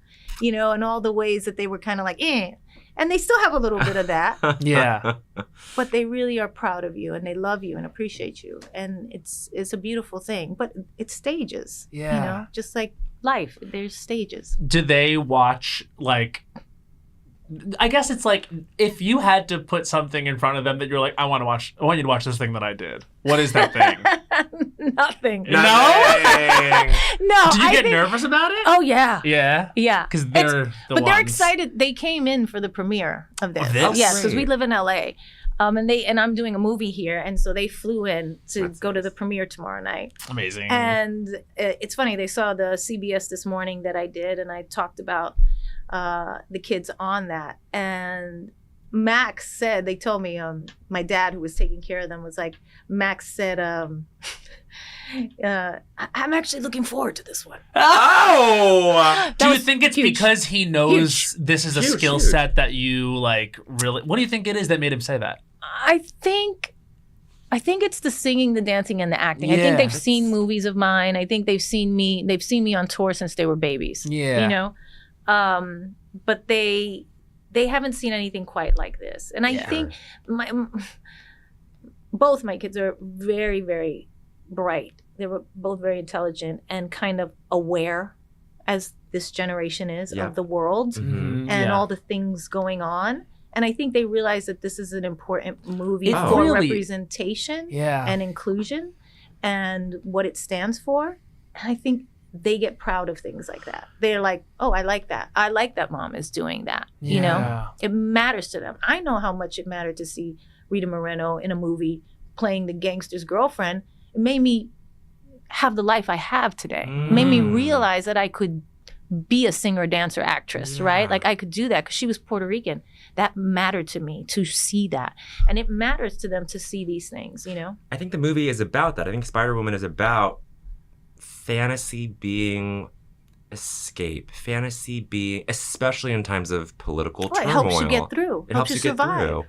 you know, and all the ways that they were kind of like, eh. And they still have a little bit of that. Yeah. But they really are proud of you and they love you and appreciate you. And it's a beautiful thing. But it's stages. Yeah. You know, just like life, there's stages. Do they watch, like, I guess it's like, if you had to put something in front of them that you're like, I want you to watch this thing that I did. What is that thing? Nothing. No? No. Do you get nervous about it? Oh, yeah. Yeah? Yeah. Because they're But they're excited. They came in for the premiere of this. Of this? Yes, because we live in LA. And I'm doing a movie here. And so they flew in to go to the premiere tomorrow night. Amazing. And it's funny. They saw the CBS this morning that I did. And I talked about the kids on that. And Max said, they told me, my dad who was taking care of them was like, Max said, I'm actually looking forward to this one. Oh! Do you think it's huge. because he knows this is a Huge, skill set that you like really, what do you think it is that made him say that? I think it's the singing, the dancing, and the acting. I think they've seen movies of mine. I think they've seen me on tour since they were babies. Yeah. You know? But they haven't seen anything quite like this. And I think both my kids are very, very bright. They were both very intelligent and kind of aware, as this generation is, of the world and all the things going on. And I think they realize that this is an important movie for representation and inclusion and what it stands for. And I think they get proud of things like that. They're like, oh, I like that. I like that mom is doing that. Yeah. You know, it matters to them. I know how much it mattered to see Rita Moreno in a movie playing the gangster's girlfriend. It made me have the life I have today. It made me realize that I could be a singer, dancer, actress, right? Like I could do that because she was Puerto Rican. That mattered to me to see that. And it matters to them to see these things, you know? I think the movie is about that. I think Spider-Woman is about fantasy being escape. Fantasy being, especially in times of political turmoil. It helps you get through. It helps you survive. get through.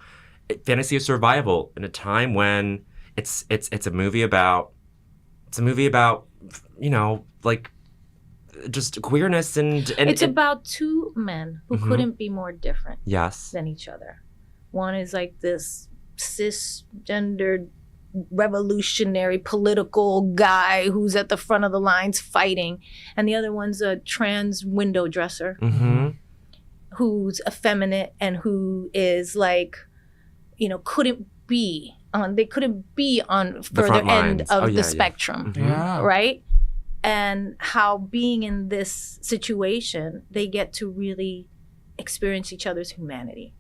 Fantasy is survival in a time when it's a movie about, you know, like, just queerness and it's about two men who couldn't be more different than each other. One is like this cisgendered revolutionary political guy who's at the front of the lines fighting, and the other one's a trans window dresser who's effeminate and who is like, you know, couldn't be they couldn't be on further end of the spectrum, right? And how being in this situation, they get to really experience each other's humanity.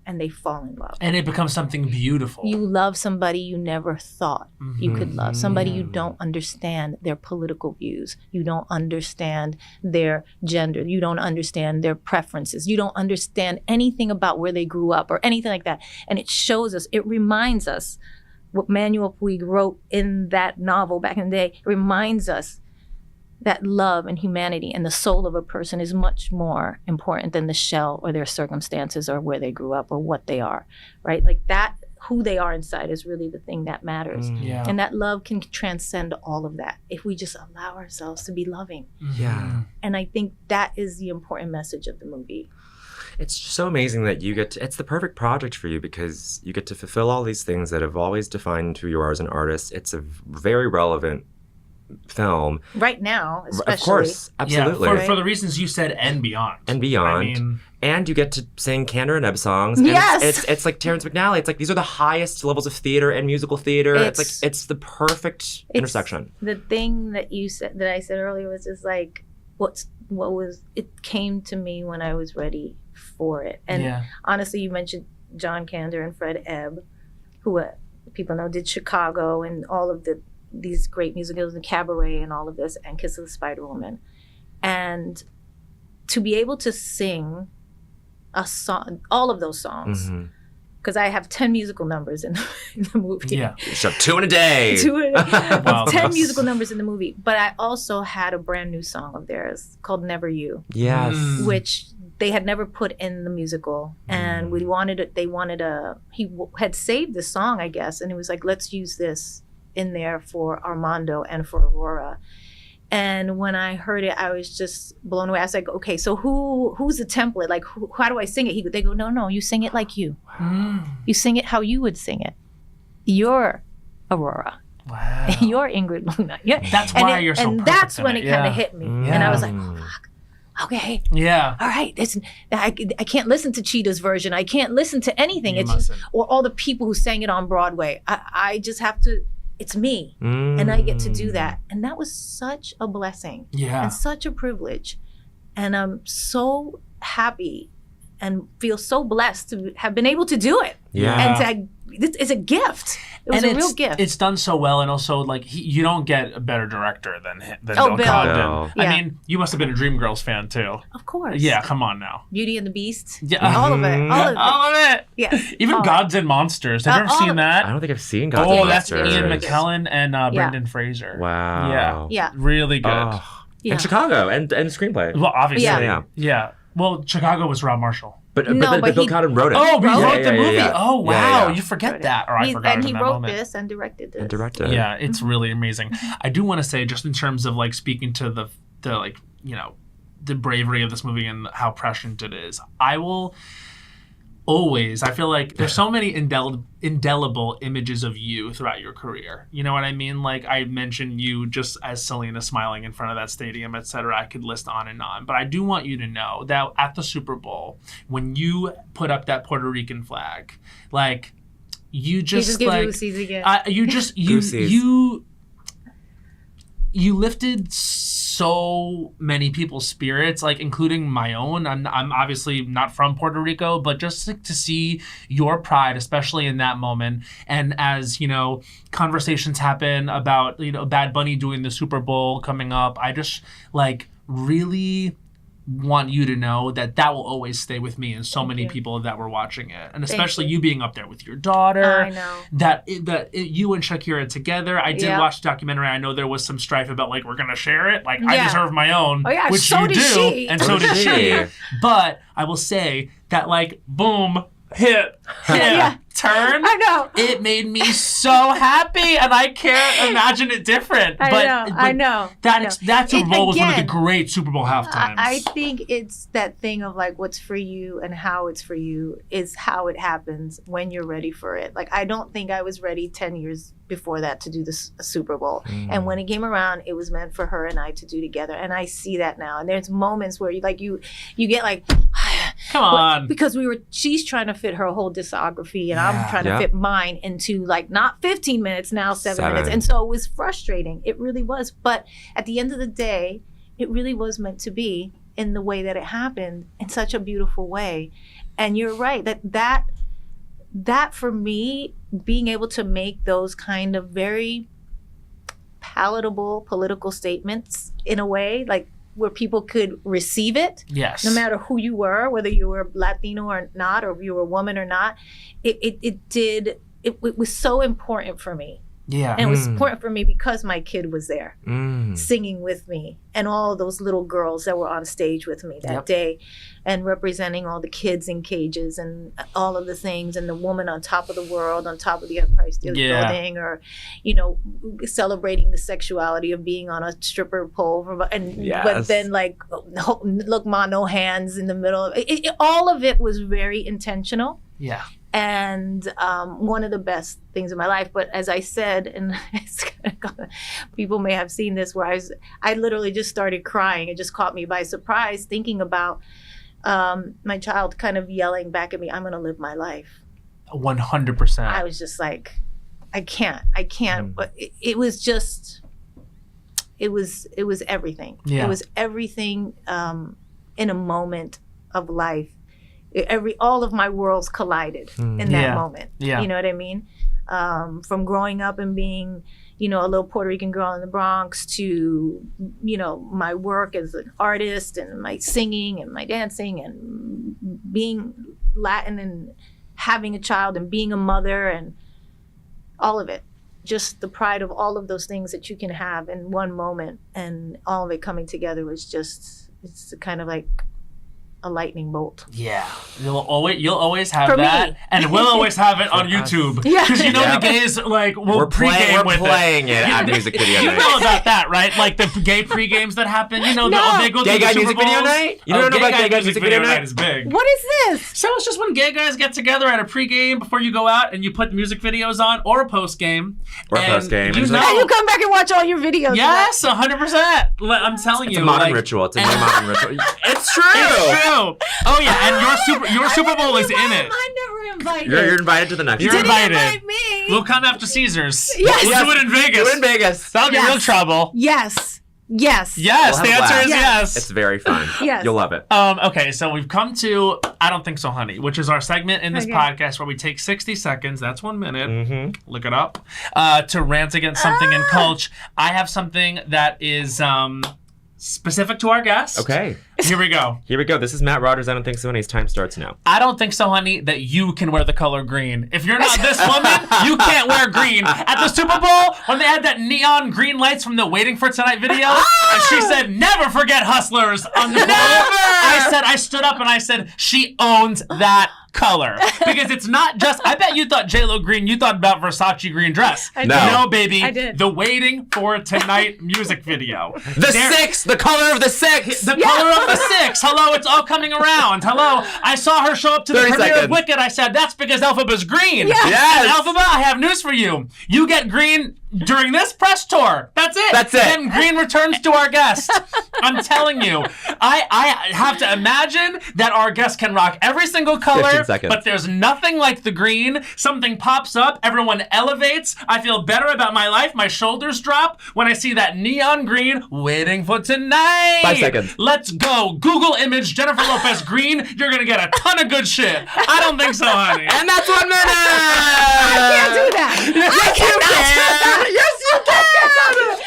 And they fall in love. And it becomes something beautiful. You love somebody you never thought you could love. Somebody you don't understand their political views. You don't understand their gender. You don't understand their preferences. You don't understand anything about where they grew up or anything like that. And it shows us, it reminds us what Manuel Puig wrote in that novel back in the day. It reminds us that love and humanity and the soul of a person is much more important than the shell or their circumstances or where they grew up or what they are, right? Like that, who they are inside is really the thing that matters. And that love can transcend all of that if we just allow ourselves to be loving. And I think that is the important message of the movie. It's so amazing that you get to, it's the perfect project for you because you get to fulfill all these things that have always defined who you are as an artist. It's a very relevant film right now, especially. Of course, absolutely. Yeah, for the reasons you said and beyond. And beyond. I mean, and you get to sing Kander and Ebb songs. And it's like Terrence McNally. It's like these are the highest levels of theater and musical theater. It's the perfect intersection. The thing that you said, that I said earlier, was just like it came to me when I was ready for it. And honestly, you mentioned John Kander and Fred Ebb, who people know did Chicago and all of these great musicals and Cabaret and all of this, and Kiss of the Spider Woman. And to be able to sing a song, all of those songs, because I have 10 musical numbers in the movie. Yeah, so 2 in a day. 10 musical numbers in the movie. But I also had a brand new song of theirs called Never You. Yes. Which they had never put in the musical. And he had saved the song, I guess, and it was like, let's use this in there for Armando and for Aurora. And when I heard it, I was just blown away. I was like, okay, so who's the template? Like, how do I sing it? They go, no, you sing it like you. You sing it how you would sing it. You're Aurora. Wow. You're Ingrid Luna. That's why you're so perfect. And that's when it kind of hit me. And I was like, oh, fuck. Okay. Yeah. All right. I can't listen to Cheetah's version. I can't listen to anything. Or all the people who sang it on Broadway. I just have to. It's me, and I get to do that. And that was such a blessing and such a privilege. And I'm so happy and feel so blessed to have been able to do it. And it's a gift. It was a real gift. It's done so well, and also like you don't get a better director than Bill Condon. No. I mean, you must have been a Dreamgirls fan too. Of course. Yeah, come on now. Beauty and the Beast. Yeah, all of it. All of it. Yeah. Even Gods and Monsters. Have you ever seen that? I don't think I've seen Gods and Monsters. Oh, that's Ian McKellen and Brendan Fraser. Wow. Yeah. Really good. And Chicago and the screenplay. Well, obviously. Yeah. Well, Chicago was Rob Marshall. But Bill Condon wrote it. Oh, he wrote the movie. Oh, wow. You forget that. Or I forgot and it he in that wrote moment. this and directed this. Yeah, it's really amazing. I do want to say, just in terms of like speaking to the like, you know, the bravery of this movie and how prescient it is, I will always, I feel like there's so many indelible images of you throughout your career. You know what I mean? Like I mentioned you just as Selena smiling in front of that stadium, etc. I could list on and on. But I do want you to know that at the Super Bowl, when you put up that Puerto Rican flag, like you just like you lifted so many people's spirits, like including my own. I'm obviously not from Puerto Rico, but just to see your pride, especially in that moment. And as, you know, conversations happen about, you know, Bad Bunny doing the Super Bowl coming up, I just like really want you to know that will always stay with me and so many people that were watching it, and especially you being up there with your daughter. I know that you and Shakira together. I did watch the documentary. I know there was some strife about like we're gonna share it. Like I deserve my own, which so you do, she. and so did she. But I will say that like boom. Hit, turn. I know. It made me so happy, and I can't imagine it different. I know. That Super Bowl was one of the great Super Bowl halftimes. I think it's that thing of like what's for you and how it's for you is how it happens when you're ready for it. Like I don't think I was ready 10 years before that to do this Super Bowl. And when it came around, it was meant for her and I to do together. And I see that now. And there's moments where you get like, Come on. Because she's trying to fit her whole discography and I'm trying to fit mine into like not 15 minutes, now 7 minutes. And so it was frustrating. It really was. But at the end of the day, it really was meant to be in the way that it happened in such a beautiful way. And you're right, that for me, being able to make those kind of very palatable political statements in a way, like where people could receive it, yes, no matter who you were, whether you were Latino or not, or if you were a woman or not, it was so important for me. Yeah. And it was important for me because my kid was there singing with me and all those little girls that were on stage with me that day and representing all the kids in cages and all of the things and the woman on top of the world, on top of the Empire State Building, or, you know, celebrating the sexuality of being on a stripper pole. But then like, look, ma, no hands in the middle. All of it was very intentional. Yeah. And one of the best things in my life. But as I said, and people may have seen this, where I literally just started crying. It just caught me by surprise, thinking about my child kind of yelling back at me, "I'm going to live my life." 100%. I was just like, I can't. But it was just, it was everything. Yeah. It was everything in a moment of life. All of my worlds collided in that moment. Yeah. You know what I mean? From growing up and being, you know, a little Puerto Rican girl in the Bronx to, you know, my work as an artist and my singing and my dancing and being Latin and having a child and being a mother and all of it. Just the pride of all of those things that you can have in one moment, and all of it coming together was just, it's kind of like a lightning bolt. Yeah, you'll always have For that, me. and we'll always have it on YouTube. Yeah, because you know the gays like we're pregame with playing it at music video night. You know about that, right? Like the gay pregames that happen. You know, they go gay to guy the music Super video Bowls. night. You don't know about gay guy music video night? Is big. What is this? So it's just when gay guys get together at a pregame before you go out, and you put music videos on, or a postgame. Or a postgame. You know, And you come back and watch all your videos. Yes, 100%. I'm telling you, it's a modern ritual. It's a new modern ritual. It's true. It's true. Oh yeah. And your Super Bowl is in it. I'm never invited. You're invited to the next one. You're invited. Invite me. We'll come after Caesars. Yes. We'll do it in Vegas. Do it in Vegas. That'll be real trouble. Yes. Yes. Yes. We'll The have a answer blast. is yes. It's very fun. Yes. You'll love it. Okay, so we've come to I Don't Think So, Honey, which is our segment in this podcast where we take 60 seconds, that's 1 minute, look it up, to rant against something in culture. I have something that is specific to our guest. Okay. Here we go. Here we go. This is Matt Rogers. I Don't Think So, Honey's time starts now. I don't think so, honey, that you can wear the color green. If you're not this woman, you can't wear green. At the Super Bowl, when they had that neon green lights from the Waiting for Tonight video, and she said, "Never forget Hustlers" on the pole. I stood up and I said, she owns that color. Because it's not just, I bet you thought J-Lo green, you thought about Versace green dress. No, baby. I did. The Waiting for Tonight music video. The color of the six. The color of the six. Hello, it's all coming around. Hello. I saw her show up to the premiere of Wicked. I said, that's because Elphaba's green. Yes. And Elphaba, I have news for you. You get green during this press tour. That's it. That's it. Then green returns to our guest. I'm telling you. I have to imagine that our guest can rock every single color, 15 seconds. but there's nothing like the green. Something pops up. Everyone elevates. I feel better about my life. My shoulders drop when I see that neon green Waiting for Tonight. 5 seconds. Let's go. Google image Jennifer Lopez green. You're going to get a ton of good shit. I don't think so, honey. And that's 1 minute. I can't do that. I cannot do that. Yes, you can.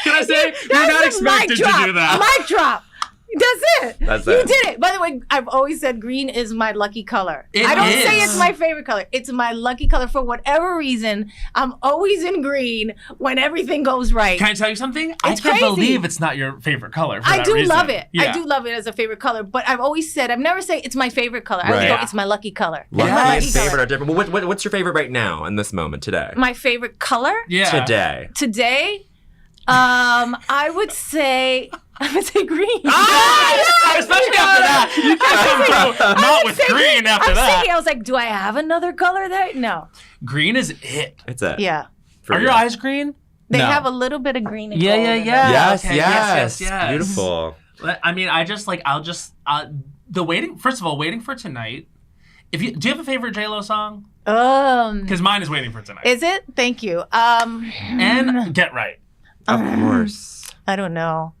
Can I say, you're not expected to do that. Mic drop. That's it. That's You it. did it. By the way, I've always said green is my lucky color. It I don't is. say it's my favorite color. It's my lucky color for whatever reason. I'm always in green when everything goes right. Can I tell you something? I It's can't crazy. believe it's not your favorite color. For I that do reason. love it. Yeah. I do love it as a favorite color. But I've always said, I've never say it's my favorite color. I always Right. go, it's my lucky color. Lucky It's my and lucky favorite color. are different. What's your favorite right now in this moment today? My favorite color Yeah. Today. I would say green. Especially after that. You can't come through not with green after I'm that. thinking, I was like, do I have another color that? No. Green is it. It's it. Yeah. For Are you. your eyes green? They No. have a little bit of green and Yeah, gold yeah, in yeah. them. Yes, Okay, yes, yes. Beautiful. I mean, First of all, Waiting for Tonight. Do you have a favorite J-Lo song? Because mine is Waiting for Tonight. Is it? Thank you. And Get Right. Of course. I don't know.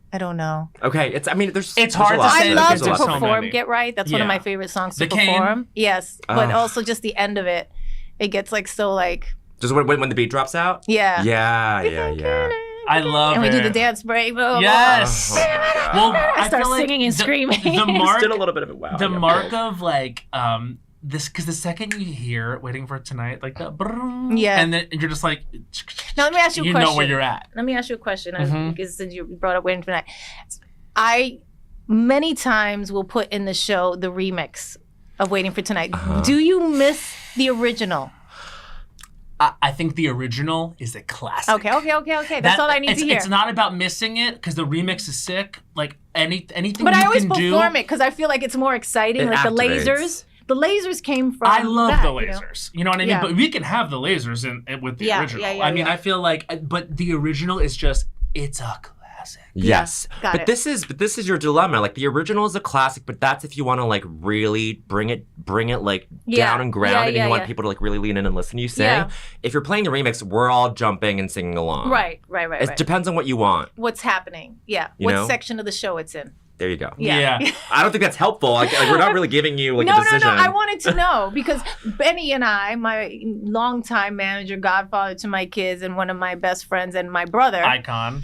Okay, it's hard to say. I love to There's so perform many. Get Right. That's one of my favorite songs to The Cane. perform. Yes, but also just the end of it. It gets like so like. Just when the beat drops out? Yeah. Yeah. I love it. And we do the dance break. Yes. Oh, well, I start feel like singing and screaming. The mark, did a little bit of it. Wow. the mark of like this, because the second you hear Waiting for Tonight, like the brrrr, Yeah. and then you're just like, Now let me ask you a question. know where you're at. Let me ask you a question, because since you brought up Waiting for Tonight, I many times will put in the show the remix of Waiting for Tonight. Do you miss the original? I think the original is a classic. Okay. That's all I need to hear. It's not about missing it because the remix is sick. Like anything But you I always can do. perform it because I feel like it's more exciting. It Like the activates. lasers. The lasers came from. I love that, the lasers. You know what I mean? Yeah. But we can have the lasers in with the original. yeah, I mean, yeah. I feel like, but the original is just, it's a classic. Yes. Got but it. this is your dilemma. Like the original is a classic, but that's if you want to like really bring it like down and grounded and you want people to like really lean in and listen to you sing. Yeah. If you're playing the remix, we're all jumping and singing along. Right. It depends on what you want. What's happening? Yeah. You What know? section of the show it's in? There you go. Yeah. I don't think that's helpful. Like we're not really giving you like a decision. No. I wanted to know because Benny and I, my longtime manager, godfather to my kids, and one of my best friends, and my brother, Icon.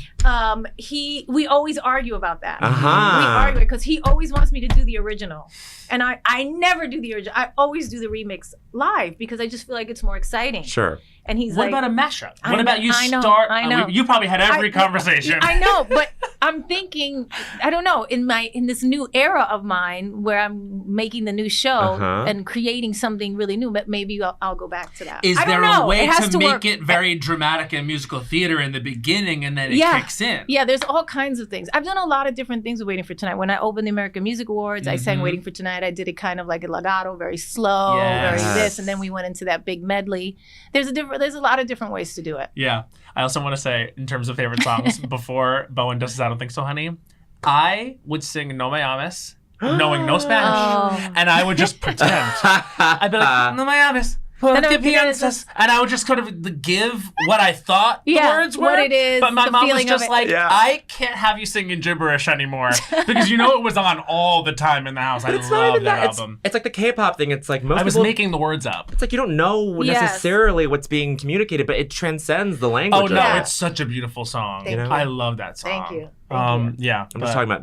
we always argue about that. Uh-huh. We argue because he always wants me to do the original, and I never do the original. I always do the remix live because I just feel like it's more exciting. Sure. And he's What like, about a mashup? I What know, about you I know, start? I know. You probably had every conversation. I know, but I'm thinking, I don't know, in this new era of mine where I'm making the new show and creating something really new, but maybe I'll go back to that. Is I don't there know. a way It has to make work. it very dramatic and musical theater in the beginning and then it kicks in? Yeah, there's all kinds of things. I've done a lot of different things with Waiting for Tonight. When I opened the American Music Awards, I sang Waiting for Tonight. I did it kind of like a legato, very slow, very this, and then we went into that big medley. There's a lot of different ways to do it. Yeah. I also want to say, in terms of favorite songs, before Bowen does his I Don't Think So, Honey, I would sing No Me Ames, knowing no Spanish, and I would just pretend. I'd be like, No Me Ames. And I would just kind of give what I thought the words were. What it is, but my the mom was feeling just of it. like, I can't have you singing gibberish anymore. Because you know it was on all the time in the house. I love that album. It's like the K-pop thing. It's like most I was people, making the words up. It's like you don't know necessarily what's being communicated, but it transcends the language. Oh, no, of it. it's such a beautiful song. Thank you. I love that song. Thank you. Yeah. I'm just talking about,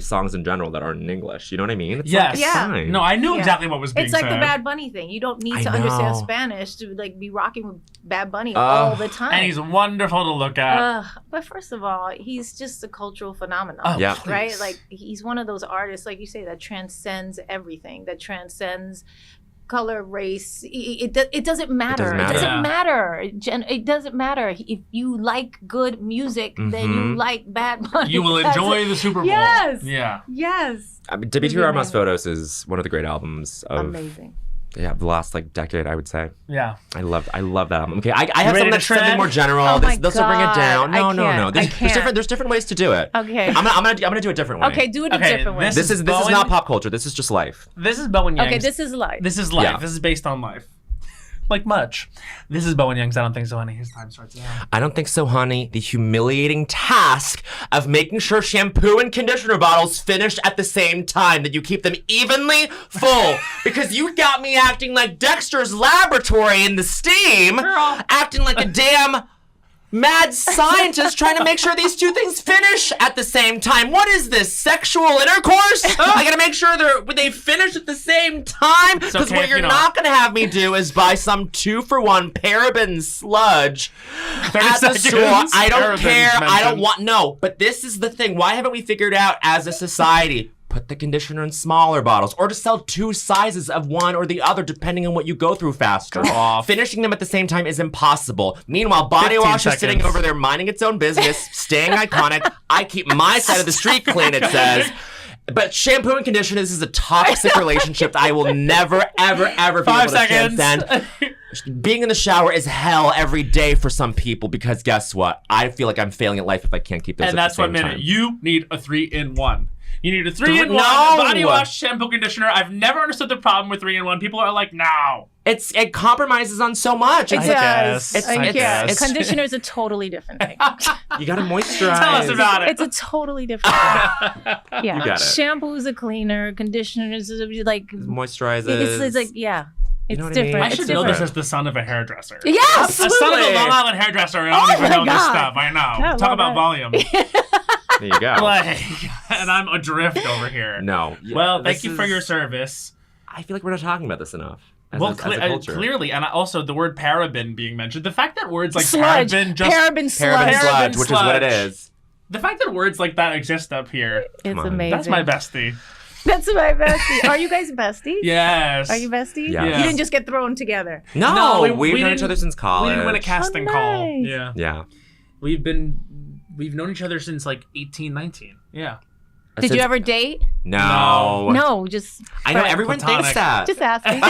songs in general that aren't in English. You know what I mean? It's Yes. Like, fine. No, I knew exactly what was being It's like said. the Bad Bunny thing. You don't need to understand Spanish to like be rocking with Bad Bunny Oh. all the time. And he's wonderful to look at. But first of all, he's just a cultural phenomenon, Oh, Yeah. please. right? Like he's one of those artists, like you say, that transcends everything. That transcends color, race. It doesn't matter. It doesn't matter. It doesn't matter. If you like good music, then you like Bad Bunny. You will enjoy the Super Bowl. Yes. Yeah. Yes. I mean, Dimitri Ramos Photos is one of the great albums of Amazing. the last decade, I would say. Yeah. I love that album. Okay, I have ready something to that's something tread? more general. Oh my This will bring it down. God. No. I can't. There's different ways to do it. Okay. I'm gonna do a different way. Okay, do it a different way. This is Bowen- not pop culture. This is just life. This is Bowen Yang. Okay, this is life. This is life. Yeah. This is based on life. Like much. This is Bowen Yang's I Don't Think So, Honey. His time starts now. I don't think so, honey. The humiliating task of making sure shampoo and conditioner bottles finish at the same time, that you keep them evenly full. Because you got me acting like Dexter's Laboratory in the steam. Girl. Acting like a damn mad scientist trying to make sure these two things finish at the same time. What is this, sexual intercourse? I gotta make sure they finish at the same time? Because okay what if you're you don't. not gonna have me do is buy some 2-for-1 paraben sludge 30 at the seconds, store. I don't paraben's care. I don't mentioned. want, but this is the thing. Why haven't we figured out as a society? Put the conditioner in smaller bottles, or to sell 2 sizes of one or the other, depending on what you go through faster. Finishing them at the same time is impossible. Meanwhile, Body 15 Wash is sitting seconds. over there minding its own business, staying iconic. I keep my side of the street clean, it says. But shampoo and conditioner, this is a toxic relationship that I will never, ever, ever be 5 able to seconds. transcend. Being in the shower is hell every day for some people, because guess what? I feel like I'm failing at life if I can't keep those And at that's the what same minute. time. You need a 3-in-1. You need a 3-in-1 body wash, shampoo, conditioner. I've never understood the problem with 3-in-1. People are like, no. It compromises on so much. It does. I guess. Conditioner is a totally different thing. You gotta moisturize. Tell us about it. It's a totally different thing. Yeah. You got it. Shampoo is a cleaner. Conditioner is like Moisturizes. It's like, yeah. It's know what I mean? different. I It's should know different. this as the son of a hairdresser. Yes! A son of a Long Island hairdresser, and I don't even know this stuff. I know. Yeah, Talk about volume. There you go. Like, and I'm adrift over here. No. Well, thank you for your service. I feel like we're not talking about this enough. As Well, a culture. clearly, and also the word paraben being mentioned. The fact that words like Sludge. paraben just Paraben sludge. Paraben sludge, which is what it sludge. is. The fact that words like that exist up here. It's on. amazing. That's my bestie. That's my bestie. Are you guys besties? Yes. Are you besties? Yeah. You didn't just get thrown together. No, we we've known didn't- each other since college. We didn't win a casting Oh, call. nice. Yeah. Yeah. We've known each other since like 18, 19. Yeah. Did you ever date? No. No, just I know friends. everyone Platonic. thinks that. Just asking.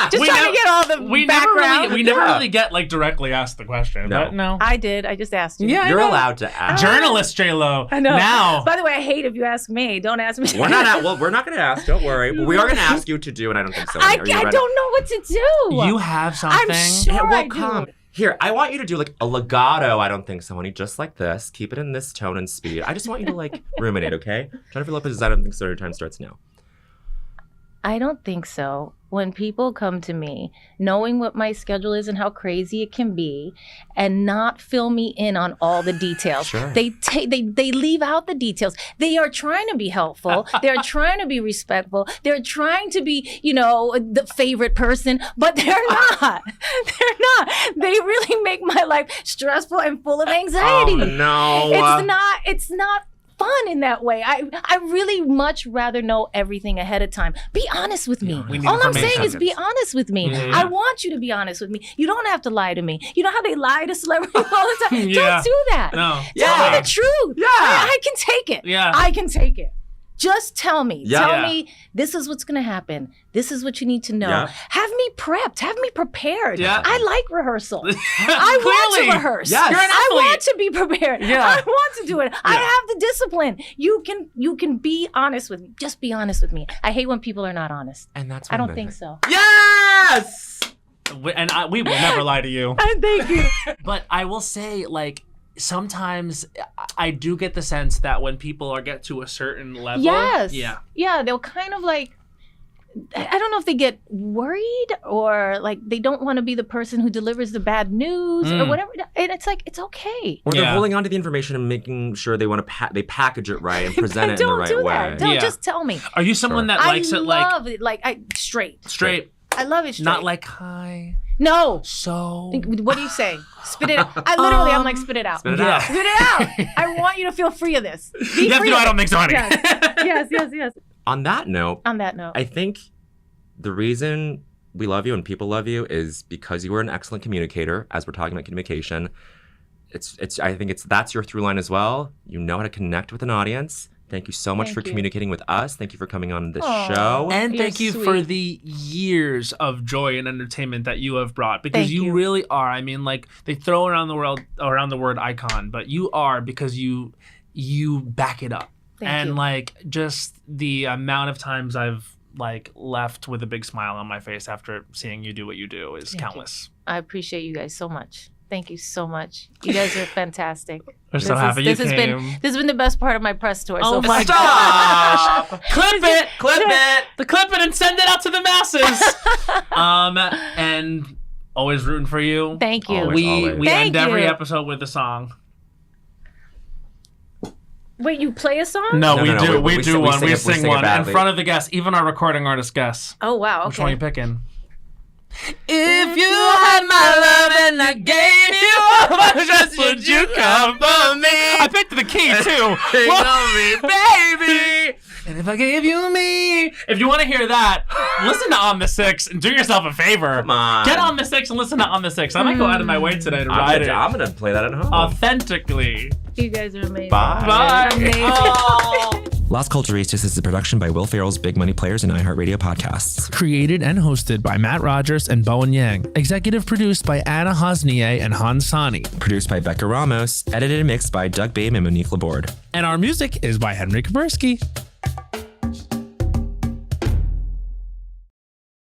Just We trying never- to get all the We background. never Yeah. really get like directly asked the question. No. But no. I did. I just asked you. Yeah, I You're know. allowed to ask. Journalist J-Lo. I know. Now. By the way, I hate if you ask me. Don't ask me. We're not. We're not going to ask. Don't worry. We are going to ask you to do, and I don't think so. I Are you don't ready? know what to do. You have something. I'm sure Yeah, well, I do. come. Here, I want you to do like a legato. I don't think so, honey. Just like this. Keep it in this tone and speed. I just want you to like ruminate, okay? Jennifer Lopez, I don't think so. Your time starts now. I don't think so. When people come to me, knowing what my schedule is and how crazy it can be, and not fill me in on all the details, Sure. they leave out the details. They are trying to be helpful. They're trying to be respectful. They're trying to be, the favorite person, but they're not. They're not. They really make my life stressful and full of anxiety. Oh no. It's not fun in that way. I really much rather know everything ahead of time. Be honest with me. we need All I'm saying information. is be honest with me. Yeah. I want you to be honest with me. You don't have to lie to me. You know how they lie to celebrities all the time? Yeah. Don't do that. No. Tell Yeah. me the truth. Yeah. I can take it. Yeah. I can take it. Just tell me. Yeah. Tell me this is what's going to happen. This is what you need to know. Yeah. Have me prepped. Have me prepared. Yeah. I like rehearsal. I want Clearly. to rehearse. Yes. You're an I athlete. want to be prepared. Yeah. I want to do it. I have the discipline. You can be honest with me. Just be honest with me. I hate when people are not honest. And that's I don't women. think so. Yes. We will never lie to you. Thank you. But I will say, like, sometimes I do get the sense that when people get to a certain level, Yes. yeah, Yeah, they'll kind of like, I don't know if they get worried or like they don't want to be the person who delivers the bad news or whatever. And it's like, it's okay. Or they're Yeah. holding on to the information and making sure they want to they package it right and present it in the Don't right do way. that. Don't Yeah. just tell me. Are you someone that likes I it like love it like straight. straight, I love it straight. not like hi? No. So What do you say? Spit it out. I'm like, spit it out. Spit it Yeah. out. Spit it out. I want you to feel free of this. Be you have to free do. of I don't it. think so, honey. Yes. On that note, On that note. I think the reason we love you and people love you is because you were an excellent communicator. As we're talking about communication, that's your through line as well. You know how to connect with an audience. Thank you so much Thank for you. communicating with us. Thank you for coming on this Aw. show. And You're thank you sweet. for the years of joy and entertainment that you have brought, because Thank you. really are. I mean, like, they throw around the word icon, but you are, because you back it up. Thank and you. like, just the amount of times I've like left with a big smile on my face after seeing you do what you do is Thank countless. I appreciate you guys so much. Thank you so much. You guys are fantastic. We're so happy you this has came. been the best part of my press tour. Oh so my far. gosh! Clip it! Clip it! Clip it and send it out to the masses. And always rooting for you. Thank you. Always. We Thank end every you. episode with a song. Wait, you play a song? No, We do we one. We sing sing it one in badly. front of the guests, even our recording artist guests. Oh wow. Which one are you Okay. picking? If you had my love and I gave you all my trust, would you come for me? I picked the key too. me, baby. And if I gave you me, if you want to hear that, listen to On the Six and do yourself a favor. Come on. Get On the Six and listen to On the Six. I might go out of my way today to ride it I'm gonna play that at home. authentically. You guys are amazing. Bye. Bye. Amazing. Oh. Las Culturistas is a production by Will Ferrell's Big Money Players and iHeartRadio podcasts. Created and hosted by Matt Rogers and Bowen Yang. Executive produced by Anna Hosnier and Hans Sani. Produced by Becca Ramos. Edited and mixed by Doug Babe and Monique Laborde. And our music is by Henry Kaburski.